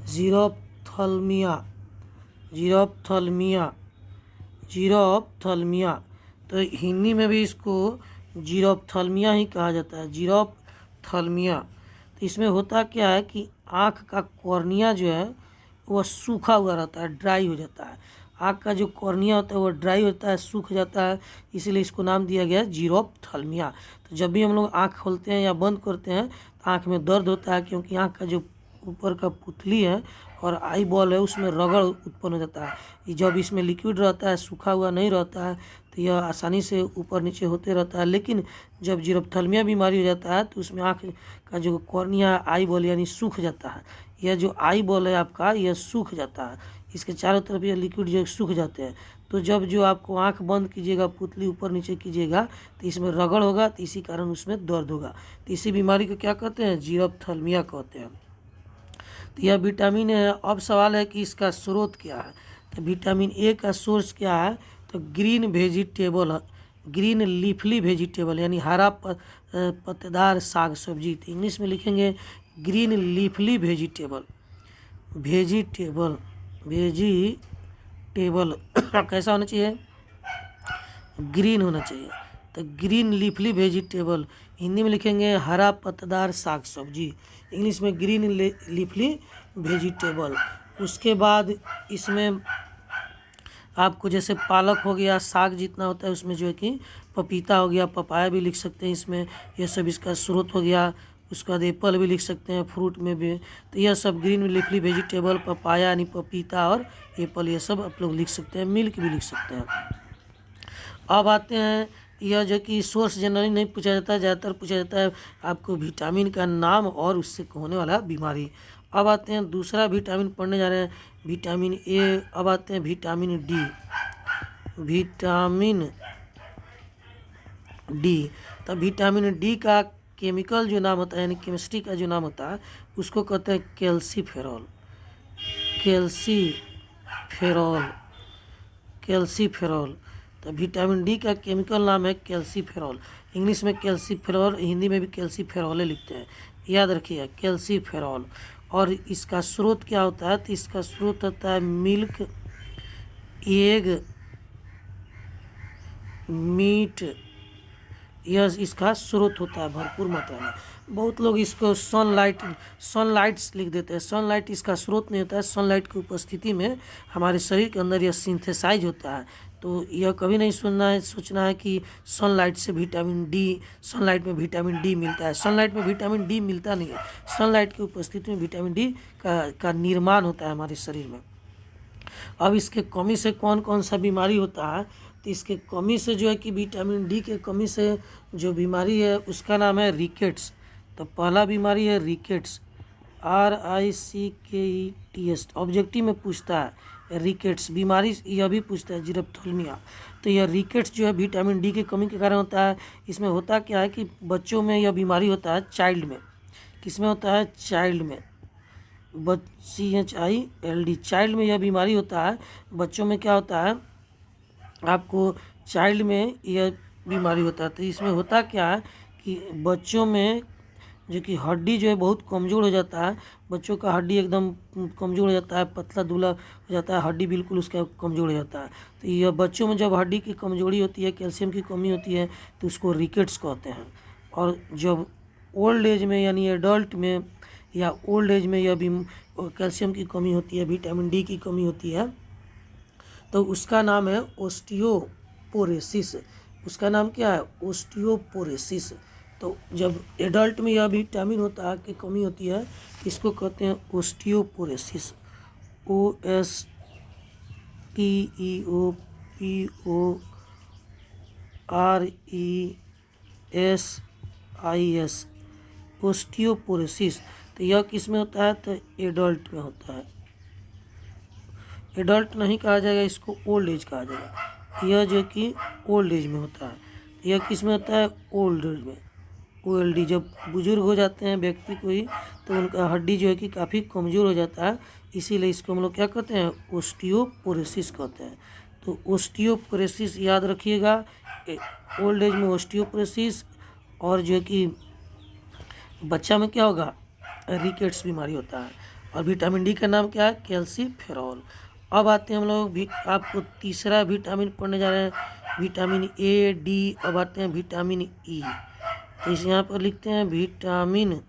जीरोप्थल्मिया, जीरोप्थल्मिया, जीरोप्थल्मिया। तो हिंदी में भी इसको जीरोप्थल्मिया ही कहा जाता है, जीरोप्थल्मिया। तो इसमें होता क्या है कि आँख का कॉर्निया जो है वह सूखा हुआ रहता है, ड्राई हो जाता है। आँख का जो कॉर्निया होता है वो ड्राई होता है, सूख जाता है, इसीलिए इसको नाम दिया गया है जीरोप्थल्मिया। तो जब भी हम लोग आँख खोलते हैं या बंद करते हैं तो आँख में दर्द होता है, क्योंकि आँख का जो ऊपर का पुतली है और आई बॉल है उसमें रगड़ उत्पन्न हो जाता है। जब इसमें लिक्विड रहता है, सूखा हुआ नहीं रहता है, तो यह आसानी से ऊपर नीचे होते रहता है। लेकिन जब जीरोप्थल्मिया बीमारी हो जाता है तो उसमें आँख का जो कॉर्निया आई बॉल यानी सूख जाता है। यह जो आई बॉल है आपका, यह सूख जाता है, इसके चारों तरफ ये लिक्विड जो सूख जाते हैं। तो जब जो आपको आंख बंद कीजिएगा, पुतली ऊपर नीचे कीजिएगा, तो इसमें रगड़ होगा, तो इसी कारण उसमें दर्द होगा। तो इसी बीमारी को क्या कहते हैं? जीरोप्थल्मिया कहते हैं। तो यह विटामिन है। अब सवाल है कि इसका स्रोत क्या है। तो विटामिन ए का सोर्स क्या है? तो ग्रीन वेजिटेबल, ग्रीन लीफली वेजिटेबल यानी हरा पत्तेदार साग सब्जी। तो इंग्लिश में लिखेंगे ग्रीन लीफली वेजिटेबल, वेजिटेबल, वेजिटेबल कैसा होना चाहिए? ग्रीन होना चाहिए। तो ग्रीन लीफली वेजिटेबल, हिंदी में लिखेंगे हरा पत्तेदार साग सब्जी, इंग्लिश में ग्रीन लीफली वेजिटेबल। उसके बाद इसमें आपको जैसे पालक हो गया, साग जितना होता है उसमें जो है कि पपीता हो गया, पपाया भी लिख सकते हैं इसमें, यह सब इसका स्रोत हो गया। उसके बाद एप्पल भी लिख सकते हैं फ्रूट में भी। तो यह सब ग्रीन लीफली वेजिटेबल, पपाया यानी पपीता और एप्पल, ये सब आप लोग लिख सकते हैं। मिल्क भी लिख सकते हैं। अब आते हैं, यह जो कि सोर्स जनरली नहीं पूछा जाता है, ज़्यादातर पूछा जाता है आपको विटामिन का नाम और उससे होने वाला बीमारी। अब आते हैं दूसरा विटामिन पढ़ने जा रहे हैं, विटामिन ए। अब आते हैं विटामिन डी, विटामिन डी। तो विटामिन डी का केमिकल जो नाम होता है यानी केमिस्ट्री का जो नाम होता है उसको कहते हैं कैल्सीफेरॉल, कैल्सीफेरॉल, कैल्सीफेरॉल। तो विटामिन डी का केमिकल नाम है कैल्सीफेरॉल, इंग्लिश में कैल्सीफेरॉल, हिंदी में भी कैल्सीफेरॉल लिखते हैं, याद रखिए कैल्सीफेरॉल। और इसका स्रोत क्या होता है? तो इसका स्रोत होता है मिल्क, एग, मीट, यह इसका स्रोत होता है भरपूर मात्रा में। बहुत लोग इसको सनलाइट, सनलाइट्स लिख देते हैं। सनलाइट इसका स्रोत नहीं होता है। सनलाइट की उपस्थिति में हमारे शरीर के अंदर यह सिंथेसाइज होता है। तो यह कभी नहीं सोचना है कि सनलाइट से विटामिन डी, सनलाइट में विटामिन डी मिलता है। सनलाइट में विटामिन डी मिलता नहीं है। सनलाइट की उपस्थिति में विटामिन डी का निर्माण होता है हमारे शरीर में। अब इसके कमी से कौन कौन सा बीमारी होता है? तो इसके कमी से जो है कि विटामिन डी के कमी से जो बीमारी है उसका नाम है रिकेट्स। तो पहला बीमारी है रिकेट्स, RICKETS। ऑब्जेक्टिव में पूछता है रिकेट्स बीमारी, यह भी पूछता है जीरोप्थल्मिया। तो यह रिकेट्स जो है विटामिन डी की कमी के कारण होता है। इसमें होता क्या है कि बच्चों में यह बीमारी होता है, चाइल्ड में। किसमें होता है? चाइल्ड में, CHILD, चाइल्ड में यह बीमारी होता है। बच्चों में क्या होता है? आपको चाइल्ड में यह बीमारी होता है। तो इसमें होता क्या है कि बच्चों में जो कि हड्डी जो है बहुत कमज़ोर हो जाता है। बच्चों का हड्डी एकदम कमज़ोर हो जाता है, पतला दुबला हो जाता है, हड्डी बिल्कुल उसका कमज़ोर हो जाता है। तो यह बच्चों में जब हड्डी की कमज़ोरी होती है, कैल्शियम की कमी होती है, तो उसको रिकेट्स कहते हैं। और जब ओल्ड एज में यानी एडल्ट में या ओल्ड एज में यह भी कैल्शियम की कमी होती है, विटामिन डी की कमी होती है, तो उसका नाम है ओस्टियोपोरोसिस। उसका नाम क्या है? ओस्टियोपोरोसिस। तो जब एडल्ट में यह विटामिन होता है कि कमी होती है, इसको कहते हैं ओस्टियोपोरोसिस, OSTEOPORESIS, ओस्टियोपोरोसिस। तो यह किस में होता है? तो एडल्ट में होता है। एडल्ट नहीं कहा जाएगा, इसको ओल्ड एज कहा जाएगा। यह जो कि ओल्ड एज में होता है। यह किस में होता है? ओल्ड एज में, OLD। जब बुजुर्ग हो जाते हैं व्यक्ति कोई, तो उनका हड्डी जो है कि काफ़ी कमज़ोर हो जाता है, इसीलिए इसको हम लोग क्या कहते हैं? ओस्टियोपोरोसिस कहते हैं। तो तो ओस्टियोपोरोसिस याद रखिएगा, ओल्ड एज में ओस्टियोपोरोसिस, और जो है कि बच्चा में क्या होगा, रिकेट्स बीमारी होता है। और विटामिन डी का नाम क्या है, कैल्सीफेरॉल। अब आते हैं हम लोग आपको तीसरा विटामिन पढ़ने जा रहे हैं, विटामिन ए डी। अब आते हैं विटामिन ई। तो इस यहाँ पर लिखते हैं विटामिन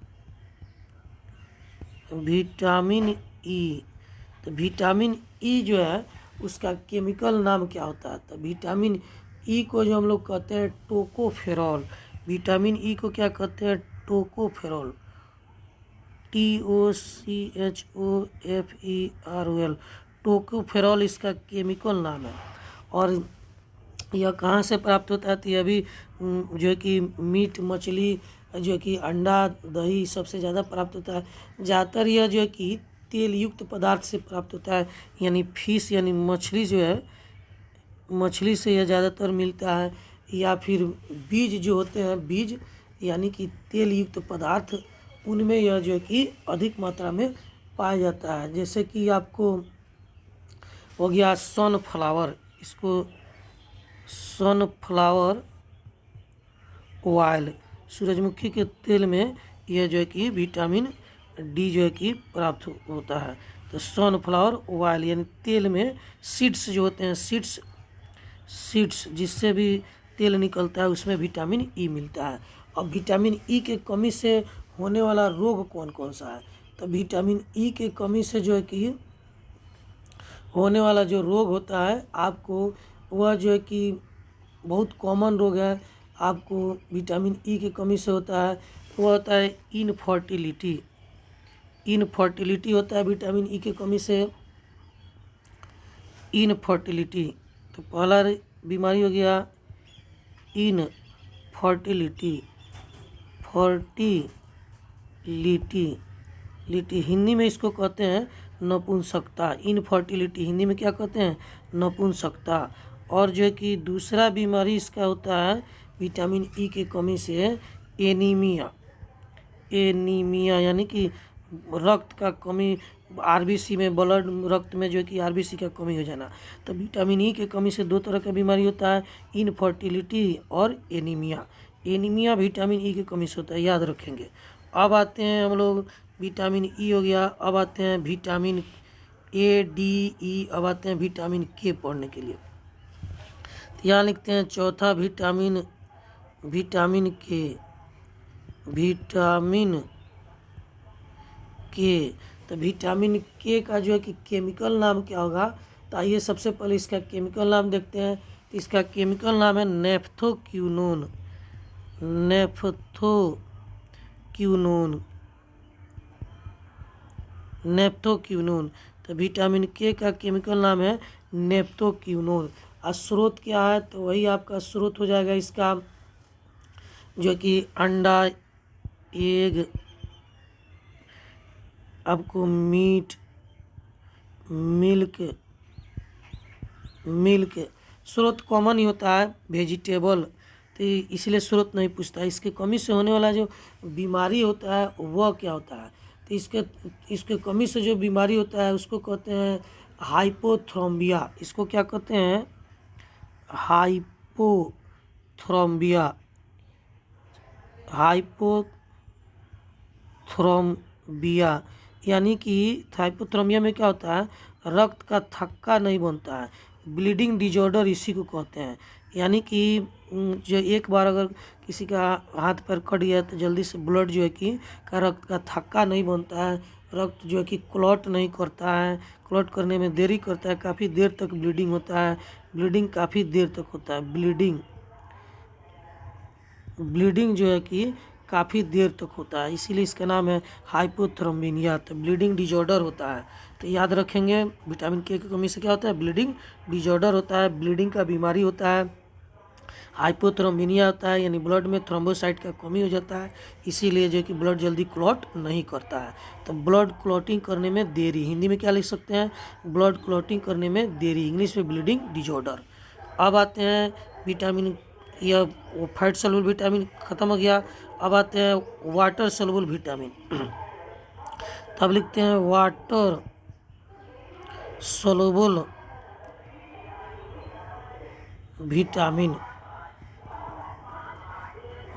ई। तो विटामिन ई जो है उसका केमिकल नाम क्या होता है, तो विटामिन ई को जो हम लोग कहते हैं टोकोफेरॉल। विटामिन ई को क्या कहते हैं, टोकोफेरॉल, TOCHOFEROL, टोकोफेरॉल इसका केमिकल नाम है। और यह कहाँ से प्राप्त होता है, तो यह भी जो है कि मीट मछली, जो है कि अंडा दही सबसे ज़्यादा प्राप्त होता है। ज़्यादातर यह जो है कि तेल युक्त पदार्थ से प्राप्त होता है, यानी फिश यानी मछली जो है, मछली से यह ज़्यादातर मिलता है। या फिर बीज जो होते हैं, बीज यानी कि तेल युक्त पदार्थ, उनमें यह जो है कि अधिक मात्रा में पाया जाता है। जैसे कि आपको हो गया सनफ्लावर, इसको सनफ्लावर ऑयल, सूरजमुखी के तेल में यह जो है कि विटामिन डी जो है कि प्राप्त होता है। तो सनफ्लावर ऑयल यानी तेल में सीड्स जो होते हैं, सीड्स जिससे भी तेल निकलता है उसमें विटामिन ई मिलता है। अब विटामिन ई के कमी से होने वाला रोग कौन कौन सा है, तो विटामिन ई के कमी से जो है कि होने वाला जो रोग होता है आपको, वह जो है कि बहुत कॉमन रोग है, आपको विटामिन ई की कमी से होता है। वह होता है इनफर्टिलिटी होता है विटामिन ई की कमी से, इनफर्टिलिटी। तो पहला बीमारी हो गया इनफर्टिलिटी, लिटी हिंदी में इसको कहते हैं नपुंसकता। इनफर्टिलिटी हिंदी में क्या कहते हैं, नपुंसकता। और जो है कि दूसरा बीमारी इसका होता है विटामिन ई की कमी से एनीमिया यानी कि रक्त का कमी, आरबीसी में ब्लड, रक्त में जो है कि आरबीसी का कमी हो जाना। तो विटामिन ई की कमी से दो तरह का बीमारी होता है, इनफर्टिलिटी और एनीमिया विटामिन ई की कमी से होता है, याद रखेंगे। अब आते हैं हम लोग, विटामिन ई हो गया, अब आते हैं विटामिन ए डी ई, अब आते हैं विटामिन के पढ़ने के लिए। तो यहाँ लिखते हैं चौथा विटामिन के। तो विटामिन के का जो है कि केमिकल नाम क्या होगा, तो आइए सबसे पहले इसका केमिकल नाम देखते हैं। तो इसका केमिकल नाम है नेफ्थोक्विनोन। तो विटामिन के का केमिकल नाम है नेफ्थोक्विनोन। और स्रोत क्या है, तो वही आपका स्रोत हो जाएगा इसका, जो कि अंडा, एग, आपको मीट, मिल्क स्रोत कॉमन ही होता है, वेजिटेबल, तो इसलिए स्रोत नहीं पूछता। इसके कमी से होने वाला जो बीमारी होता है वह क्या होता है, तो इसके कमी से जो बीमारी होता है उसको कहते हैं हाइपोथ्रोम्बिया। इसको क्या कहते हैं, हाइपोथ्रोम्बिया यानी कि हाइपोथ्रोम्बिया में क्या होता है, रक्त का थक्का नहीं बनता है, ब्लीडिंग डिजॉर्डर इसी को कहते हैं। यानी कि जो एक बार अगर किसी का हाथ पैर कट गया तो जल्दी से ब्लड जो है कि रक्त का थक्का नहीं बनता है, रक्त जो है कि क्लॉट नहीं करता है, क्लॉट करने में देरी करता है, काफ़ी देर तक ब्लीडिंग होता है, ब्लीडिंग काफ़ी देर तक होता है, ब्लीडिंग जो है कि काफ़ी देर तक होता है, इसीलिए इसका नाम है हाइपोथ्रोम्बिनिया। तो ब्लीडिंग डिजॉर्डर होता है, तो याद रखेंगे विटामिन के की कमी से क्या होता है, ब्लीडिंग डिजॉर्डर होता है, ब्लीडिंग का बीमारी होता है, हाइपोथ्रोम्बिनिया होता है, यानी ब्लड में थ्रोम्बोसाइट का कमी हो जाता है, इसीलिए जो कि ब्लड जल्दी क्लॉट नहीं करता है। तो ब्लड क्लॉटिंग करने में देरी, हिंदी में क्या लिख सकते हैं, ब्लड क्लॉटिंग करने में देरी, इंग्लिश में ब्लीडिंग डिजॉर्डर। अब आते हैं विटामिन, यह फैट सॉल्युबल विटामिन खत्म हो गया। अब आते हैं वाटर सॉल्युबल विटामिन। तब लिखते हैं वाटर सॉल्युबल विटामिन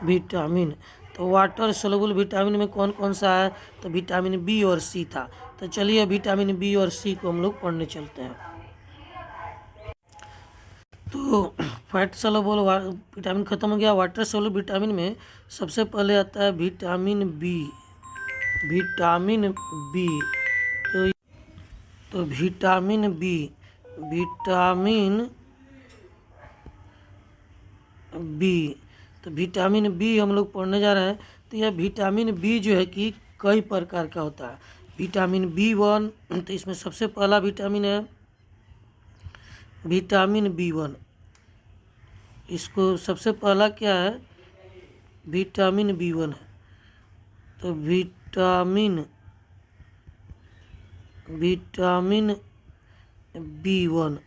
विटामिन तो वाटर सोलुबल विटामिन में कौन कौन सा है? तो विटामिन बी और सी था। तो चलिए विटामिन बी और सी को हम लोग पढ़ने चलते हैं। तो फैट सोलुबल विटामिन खत्म हो गया। वाटर सोलुबल विटामिन में सबसे पहले आता है विटामिन बी। विटामिन बी तो विटामिन बी तो विटामिन बी हम लोग पढ़ने जा रहे हैं। तो यह विटामिन बी जो है कि कई प्रकार का होता है। विटामिन B1 तो इसमें सबसे पहला विटामिन है विटामिन B1। इसको सबसे पहला क्या है? विटामिन B1 है। तो विटामिन B1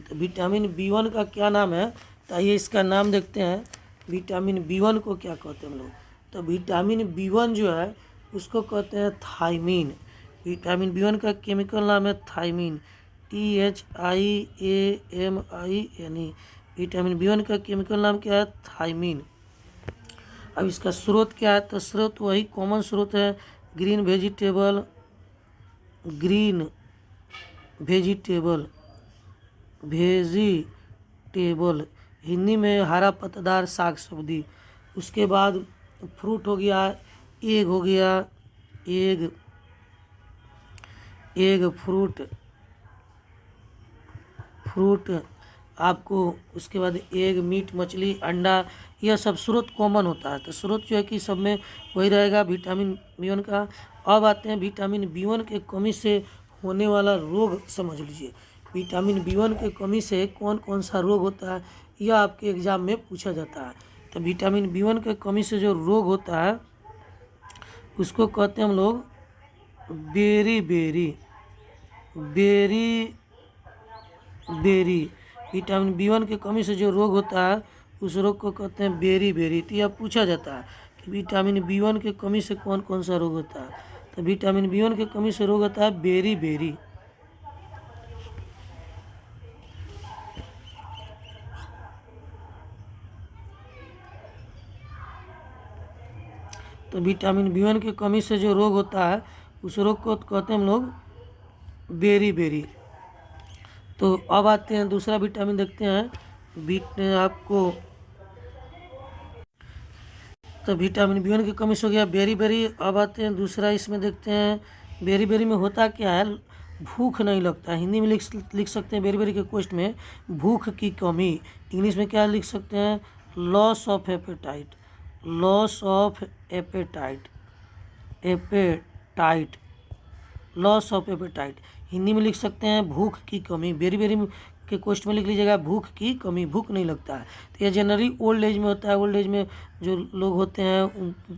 तो विटामिन B1 का क्या नाम है? तो आइए इसका नाम देखते हैं। विटामिन B1 को क्या कहते हैं हम लोग? तो विटामिन B1 जो है उसको कहते हैं थायमीन। विटामिन B1 का केमिकल नाम है थायमीन, THIAMINE। विटामिन B1 का केमिकल नाम क्या है? थायमीन। अब इसका स्रोत क्या है? तो स्रोत वही कॉमन स्रोत है, ग्रीन वेजिटेबल हिंदी में हरा पत्तेदार साग सब्जी। उसके बाद फ्रूट हो गया, एग हो गया, एग फ्रूट आपको। उसके बाद एग, मीट, मछली, अंडा, यह सब स्रोत कॉमन होता है। तो स्रोत जो है कि सब में वही रहेगा विटामिन B1 का। अब आते हैं विटामिन B1 के कमी से होने वाला रोग समझ लीजिए। विटामिन B1 के कमी से कौन कौन सा रोग होता है, यह आपके एग्जाम में पूछा जाता है। तो विटामिन B1 के कमी से जो रोग होता है उसको कहते हैं हम लोग बेरी। विटामिन B1 के कमी से जो रोग होता है उस रोग को कहते हैं बेरी। तो यह पूछा जाता है कि विटामिन B1 के कमी से कौन कौन सा रोग होता है। तो विटामिन B1 के कमी से रोग होता है बेरी। तो विटामिन B1 की कमी से जो रोग होता है उस रोग को कहते हैं हम लोग बेरी। तो अब आते हैं दूसरा विटामिन देखते हैं आपको। तो विटामिन B1 की कमी से हो गया बेरी। अब आते हैं दूसरा, इसमें देखते हैं बेरी में होता क्या है? भूख नहीं लगता। हिंदी में लिख सकते हैं बेरी के क्वेश्चन में भूख की कमी। इंग्लिश में क्या लिख सकते हैं? Loss of appetite. हिंदी में लिख सकते हैं भूख की कमी। बेरी के क्वेश्चन में लिख लीजिएगा भूख की कमी, भूख नहीं लगता है। तो यह जनरली ओल्ड एज में होता है। ओल्ड एज में जो लोग होते हैं,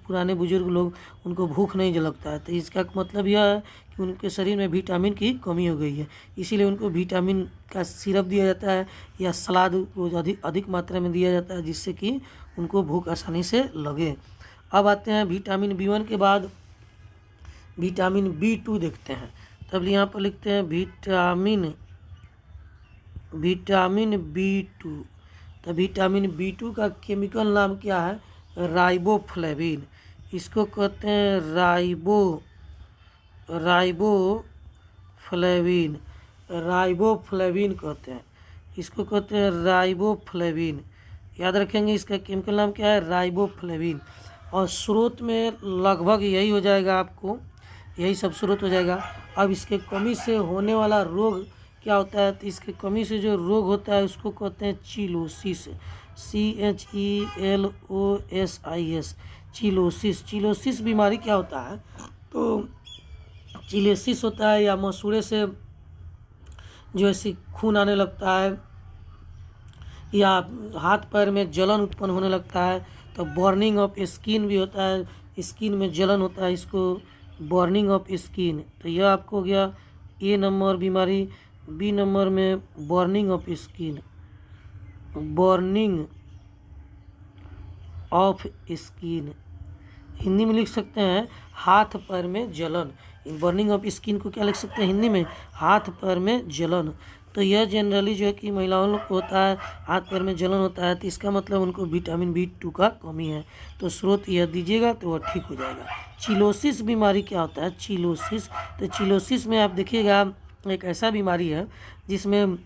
पुराने बुजुर्ग लोग, उनको भूख नहीं लगता है। तो इसका मतलब यह है कि उनके शरीर में विटामिन की कमी हो गई है, इसीलिए उनको विटामिन का सिरप दिया जाता है या सलाद को अधिक मात्रा में दिया जाता है, जिससे कि उनको भूख आसानी से लगे। अब आते हैं विटामिन B1 के बाद विटामिन B2 देखते हैं। तब यहाँ पर लिखते हैं विटामिन B2। तो विटामिन B2 का केमिकल नाम क्या है? राइबोफ्लेविन। इसको कहते हैं राइबोफ्लेविन कहते हैं। इसको कहते हैं राइबोफ्लेविन। याद रखेंगे इसका केमिकल नाम क्या है? राइबोफ्लेविन। और स्रोत में लगभग यही हो जाएगा, आपको यही सब स्रोत हो जाएगा। अब इसके कमी से होने वाला रोग क्या होता है? तो इसके कमी से जो रोग होता है उसको कहते हैं चिलोसिस। CHELOSIS। चिलोसिस बीमारी क्या होता है? तो चिलोसिस होता है या मसूड़े से जो ऐसी खून आने लगता है या हाथ पैर में जलन उत्पन्न होने लगता है, तो बर्निंग ऑफ स्किन भी होता है। स्किन में जलन होता है, इसको बर्निंग ऑफ स्किन। तो यह आपको हो गया A नंबर बीमारी। B नंबर में बर्निंग ऑफ स्किन। हिंदी में लिख सकते हैं हाथ पैर में जलन। बर्निंग ऑफ स्किन को क्या लिख सकते हैं हिंदी में? हाथ पैर में जलन। तो यह जनरली जो है कि महिलाओं लोग को होता है, हाथ पैर में जलन होता है, तो इसका मतलब उनको विटामिन B2 का कमी है। तो स्रोत यह दीजिएगा तो वह ठीक हो जाएगा। चिलोसिस बीमारी क्या होता है? चिलोसिस, तो चिलोसिस में आप देखिएगा एक ऐसा बीमारी है जिसमें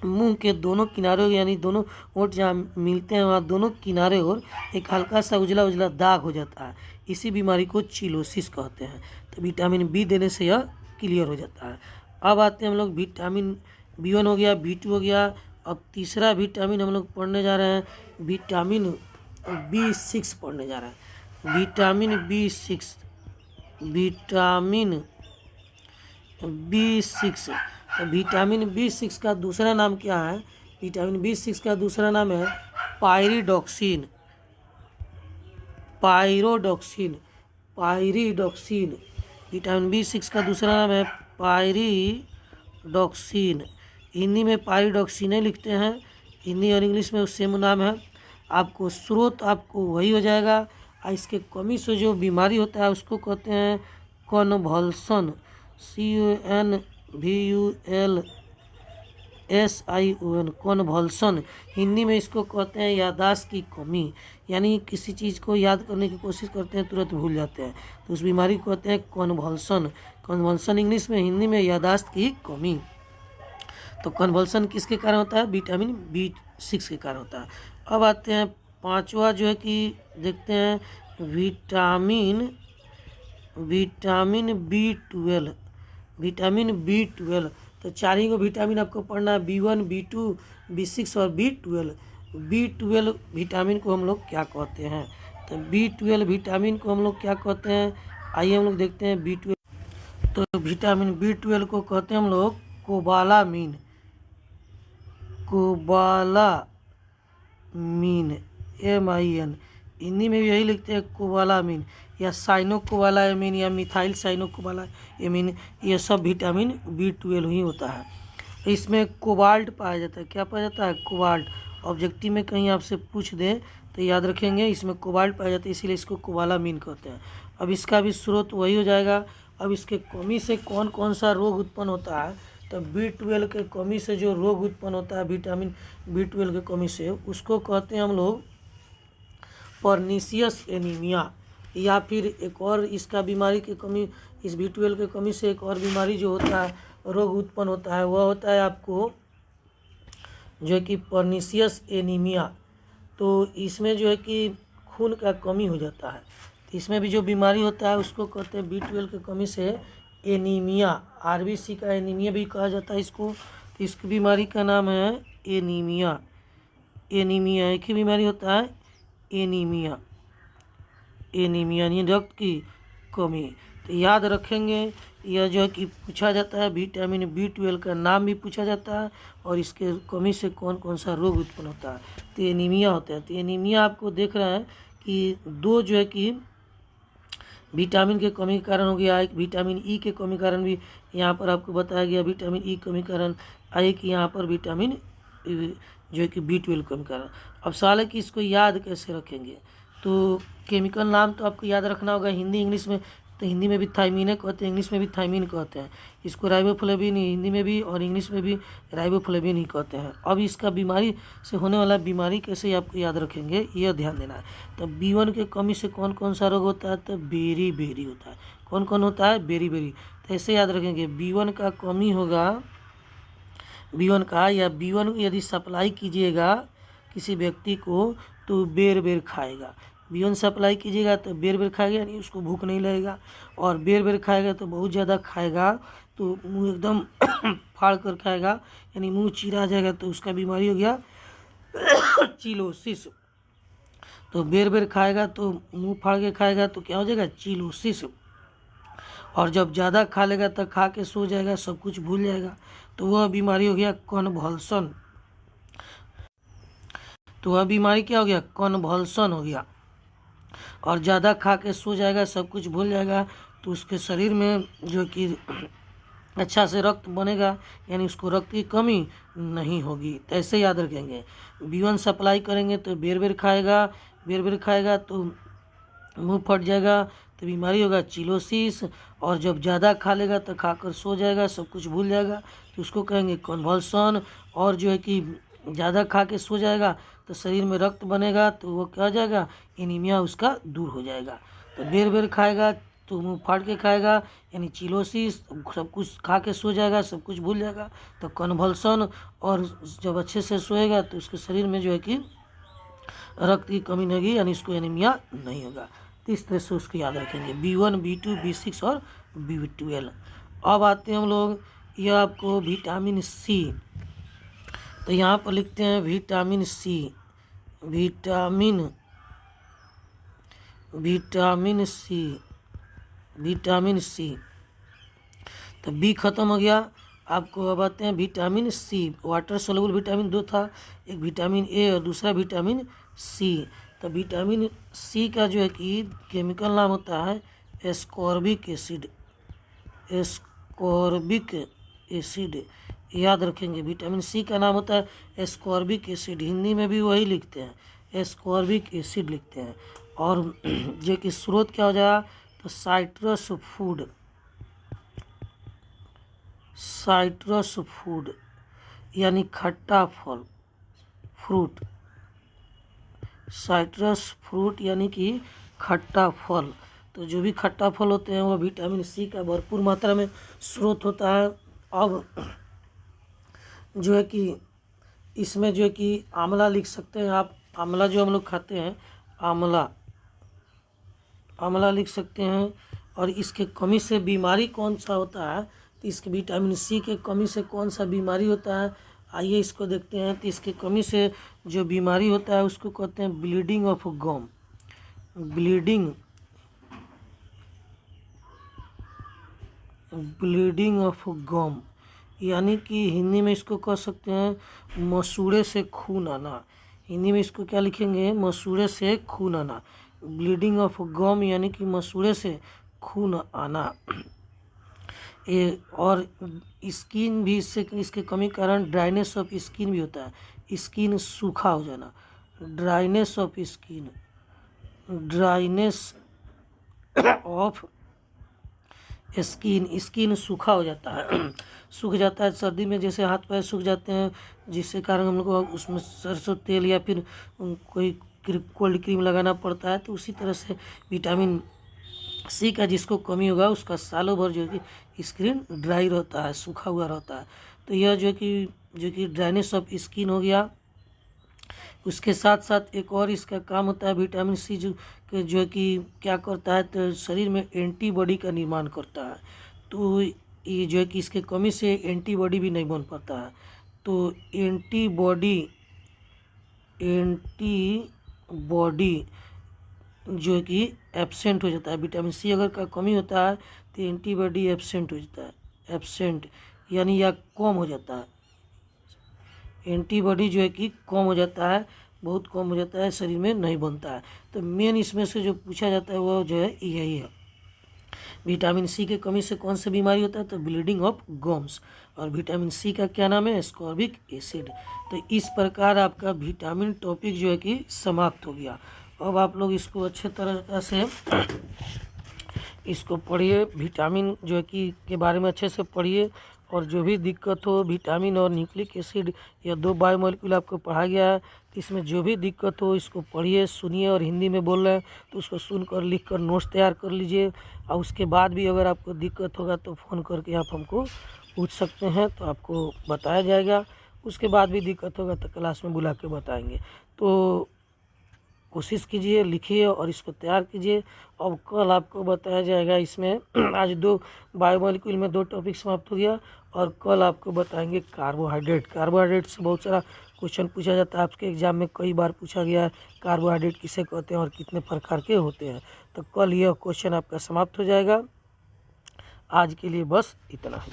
मुंह के दोनों किनारों यानी दोनों होंठ जहाँ मिलते हैं वहाँ दोनों किनारे और एक हल्का सा उजला उजला दाग हो जाता है। इसी बीमारी को चिलोसिस कहते हैं। तो विटामिन B देने से यह क्लियर हो जाता है। अब आते हैं हम लोग विटामिन B1 हो गया, B2 हो गया। अब तीसरा विटामिन हम लोग पढ़ने जा रहे हैं, विटामिन B6 पढ़ने जा रहे हैं। Vitamin B6, vitamin B6। तो विटामिन B6 का दूसरा नाम क्या है? विटामिन B6 का दूसरा नाम है pyridoxine, pyridoxine, pyridoxine. Vitamin B6 का दूसरा नाम है पायरिडॉक्सिन। हिंदी में पायरिडॉक्सिन लिखते हैं, हिंदी और इंग्लिश में सेम नाम है। आपको स्रोत आपको वही हो जाएगा। और इसके कमी से जो बीमारी होता है उसको कहते हैं कन्वल्सन, CONVULSION, कन्वल्सन। हिंदी में इसको कहते हैं याददाश्त की कमी, यानी किसी चीज़ को याद करने की कोशिश करते हैं तुरंत भूल जाते हैं, तो उस बीमारी को कहते हैं कन्वल्सन। कन्वल्सन इंग्लिश में, हिंदी में याददाश्त की कमी। तो कन्वल्सन किसके कारण होता है? विटामिन B6 के कारण होता है। अब आते हैं पांचवा जो है कि देखते हैं विटामिन B12, विटामिन B12। तो चार ही को विटामिन आपको पढ़ना है, B1, B2, B6 और B12। B12 विटामिन को हम लोग क्या कहते हैं? तो B12 विटामिन को हम लोग क्या कहते हैं? आइए हम लोग देखते हैं B12। तो विटामिन B12 को कहते हैं हम लोग कोबालामीन, कोबालामीन, MIN। हिंदी में भी यही लिखते हैं कोबालामीन या साइनोकोबालामीन या मिथाइल साइनोकोबालामीन। ये सब विटामिन B12 ही होता है। इसमें कोबाल्ट पाया जाता है। क्या पाया जाता है? कोबाल्ट। ऑब्जेक्टिव में कहीं आपसे पूछ दे तो याद रखेंगे, इसमें कोबाल्ट पाया जाता है, इसीलिए इसको कोबालामीन कहते हैं। अब इसका भी स्रोत वही हो जाएगा। अब इसके कमी से कौन कौन सा रोग उत्पन्न होता है? तो B12 के कमी से जो रोग उत्पन्न होता है, विटामिन B12 के कमी से, उसको कहते हैं हम लोग पर्नीशियस एनीमिया। या फिर एक और इसका बीमारी की कमी, इस B12 के कमी से एक और बीमारी जो होता है, रोग उत्पन्न होता है, वह होता है आपको जो है कि पर्नीशियस एनीमिया। तो इसमें जो है कि खून का कमी हो जाता है। इसमें भी जो बीमारी होता है उसको कहते हैं B12 के कमी से एनीमिया। RBC का एनीमिया भी कहा जाता है इसको। तो इस बीमारी का नाम है एनीमिया। एनीमिया एक ही बीमारी होता है, एनीमिया, एनीमिया यानी रक्त की कमी। तो याद रखेंगे, यह जो है कि पूछा जाता है, विटामिन B12 का नाम भी पूछा जाता है और इसके कमी से कौन कौन सा रोग उत्पन्न होता है। तो एनीमिया होता है। तो एनीमिया आपको देख रहे हैं कि दो जो है कि विटामिन के कमी के कारण हो गया, एक विटामिन E के कमी के कारण भी यहाँ पर आपको बताया गया, विटामिन E कमी के कारण, एक यहाँ पर विटामिन जो है कि B12 कमी कारण। अब सवाल है कि इसको याद कैसे रखेंगे? तो केमिकल नाम तो आपको याद रखना होगा, हिंदी इंग्लिश में। तो हिंदी में भी थायमीन कहते हैं, इंग्लिश में भी थायमीन कहते हैं। इसको राइबोफ्लेविन हिंदी में भी और इंग्लिश में भी राइबोफ्लेविन ही कहते हैं। अब इसका बीमारी से होने वाला बीमारी कैसे आपको याद रखेंगे, यह ध्यान देना है। तो B1 के कमी से कौन कौन सा रोग होता है? तो बेरी बेरी होता है। कौन कौन होता है? Beriberi. तो ऐसे याद रखेंगे, B1 का कमी होगा, B1 का, या B1 यदि सप्लाई कीजिएगा किसी व्यक्ति को तो बेर बेर खाएगा। B1 सप्लाई कीजिएगा तो बेर बेर खाएगा, यानी उसको भूख नहीं लगेगा। और बेर बेर खाएगा तो बहुत ज़्यादा खाएगा तो मुंह एकदम फाड़ कर खाएगा, यानी मुंह चीरा जाएगा, तो उसका बीमारी हो गया चिलोसिस। तो बेर बेर खाएगा तो मुंह फाड़ के खाएगा तो क्या हो जाएगा? चिलोसिस। और जब ज़्यादा खा लेगा तो खा के सो जाएगा, सब कुछ भूल जाएगा, तो वह बीमारी हो गया कन्वल्सन। तो वह बीमारी क्या हो गया? कन्वल्सन हो गया। और ज़्यादा खा के सो जाएगा, सब कुछ भूल जाएगा, तो उसके शरीर में जो कि अच्छा से रक्त बनेगा, यानी उसको रक्त की कमी नहीं होगी। तो ऐसे याद रखेंगे, B1 सप्लाई करेंगे तो बेर बेर खाएगा, बेर बेर खाएगा तो मुंह फट जाएगा, तो बीमारी होगा चिलोसिस। और जब ज़्यादा खा लेगा तो खाकर सो जाएगा, सब कुछ भूल जाएगा, तो उसको कहेंगे कन्वल्सन। और जो है कि ज़्यादा खा के सो जाएगा तो शरीर में रक्त बनेगा, तो वो क्या हो जाएगा, एनीमिया उसका दूर हो जाएगा। तो बेर बेर खाएगा तो मुँह फाड़ के खाएगा, यानी चिलोसिस, सब कुछ खा के सो जाएगा, सब कुछ भूल जाएगा, तो कन्वल्सन। और जब अच्छे से सोएगा तो उसके शरीर में जो है कि रक्त की कमी नहीं होगी, यानी इसको एनीमिया नहीं होगा। तो इस तरह से उसको याद रखेंगे B1, B2, B6 और B12। अब आते हैं हम लोग, यह आपको विटामिन सी। तो यहाँ पर लिखते हैं vitamin C, vitamin C, vitamin C. तो बी खत्म हो गया, आपको अब आते हैं vitamin C. Water soluble vitamin 2 था, एक विटामिन ए और दूसरा विटामिन सी। तो विटामिन सी का जो है कि केमिकल नाम होता है एस्कॉर्बिक एसिड, एस्कॉर्बिक एसिड, याद रखेंगे। विटामिन सी का नाम होता है एस्कॉर्बिक एसिड, हिंदी में भी वही लिखते हैं, एस्कॉर्बिक एसिड लिखते हैं। और जो कि स्रोत क्या हो जाएगा, तो साइट्रस फूड, साइट्रस फूड यानी खट्टा फल, फ्रूट, साइट्रस फ्रूट यानी कि खट्टा फल। तो जो भी खट्टा फल होते हैं वो विटामिन सी का भरपूर मात्रा में स्रोत होता है। अब जो है कि इसमें जो है कि आंवला लिख सकते हैं आप, आंवला जो हम लोग खाते हैं, आंवला, आंवला लिख सकते हैं। और इसके कमी से बीमारी कौन सा होता है, तो इसके विटामिन सी के कमी से कौन सा बीमारी होता है, आइए इसको देखते हैं। तो इसके कमी से जो बीमारी होता है उसको कहते हैं bleeding of gum, bleeding of gum, यानी कि हिंदी में इसको कह सकते हैं मसूड़े से खून आना। हिंदी में इसको क्या लिखेंगे, मसूड़े से खून आना। ब्लीडिंग ऑफ गम यानी कि मसूड़े से खून आना। और स्किन भी इससे, इसके कमी के कारण ड्राइनेस ऑफ स्किन भी होता है, स्किन सूखा हो जाना, dryness of skin, dryness of skin, skin सूखा हो जाता है, सूख जाता है। सर्दी में जैसे हाथ पैर सूख जाते हैं, जिसके कारण हम लोग को उसमें सरसों तेल या फिर कोई कोल्ड क्रीम लगाना पड़ता है, तो उसी तरह से विटामिन सी का जिसको कमी होगा उसका सालों भर जो कि स्किन ड्राई रहता है, सूखा हुआ रहता है। तो यह जो कि ड्राइनेस ऑफ स्किन हो गया। उसके साथ साथ एक और इसका काम होता है विटामिन सी, जो है कि क्या करता है, तो शरीर में एंटीबॉडी का निर्माण करता है। तो ये जो है कि इसके कमी से एंटीबॉडी भी नहीं बन पाता है, तो एंटीबॉडी जो है कि एब्सेंट हो जाता है। विटामिन सी अगर का कमी होता है तो एंटीबॉडी एब्सेंट हो जाता है, एब्सेंट यानी या कम हो जाता है, एंटीबॉडी जो है कि कम हो जाता है, बहुत कम हो जाता है, शरीर में नहीं बनता है। तो मेन इसमें से जो पूछा जाता है वो जो है यही है, विटामिन सी के कमी से कौन सा बीमारी होता है, तो ब्लीडिंग ऑफ गम्स। और विटामिन सी का क्या नाम है, एस्कॉर्बिक एसिड। तो इस प्रकार आपका विटामिन टॉपिक जो है कि समाप्त हो गया। अब आप लोग इसको अच्छे तरह से इसको पढ़िए, विटामिन जो है कि के बारे में अच्छे से पढ़िए। और जो भी दिक्कत हो, विटामिन और न्यूक्लिक एसिड या 2 बायोमोलिक्यूल आपको पढ़ा गया है, तो इसमें जो भी दिक्कत हो इसको पढ़िए, सुनिए। और हिंदी में बोल रहे हैं तो उसको सुनकर लिख कर नोट्स तैयार कर लीजिए। और उसके बाद भी अगर आपको दिक्कत होगा तो फ़ोन करके आप हमको पूछ सकते हैं, तो आपको बताया जाएगा। उसके बाद भी दिक्कत होगा तो क्लास में बुला के बताएंगे। तो कोशिश कीजिए, लिखिए और इसको तैयार कीजिए। अब कल आपको बताया जाएगा इसमें आज 2 बायोमोलिक्यूल में 2 टॉपिक समाप्त हो गया। और कल आपको बताएंगे कार्बोहाइड्रेट। कार्बोहाइड्रेट से बहुत सारा क्वेश्चन पूछा जाता है, आपके एग्जाम में कई बार पूछा गया है कार्बोहाइड्रेट किसे कहते हैं और कितने प्रकार के होते हैं। तो कल यह क्वेश्चन आपका समाप्त हो जाएगा। आज के लिए बस इतना ही।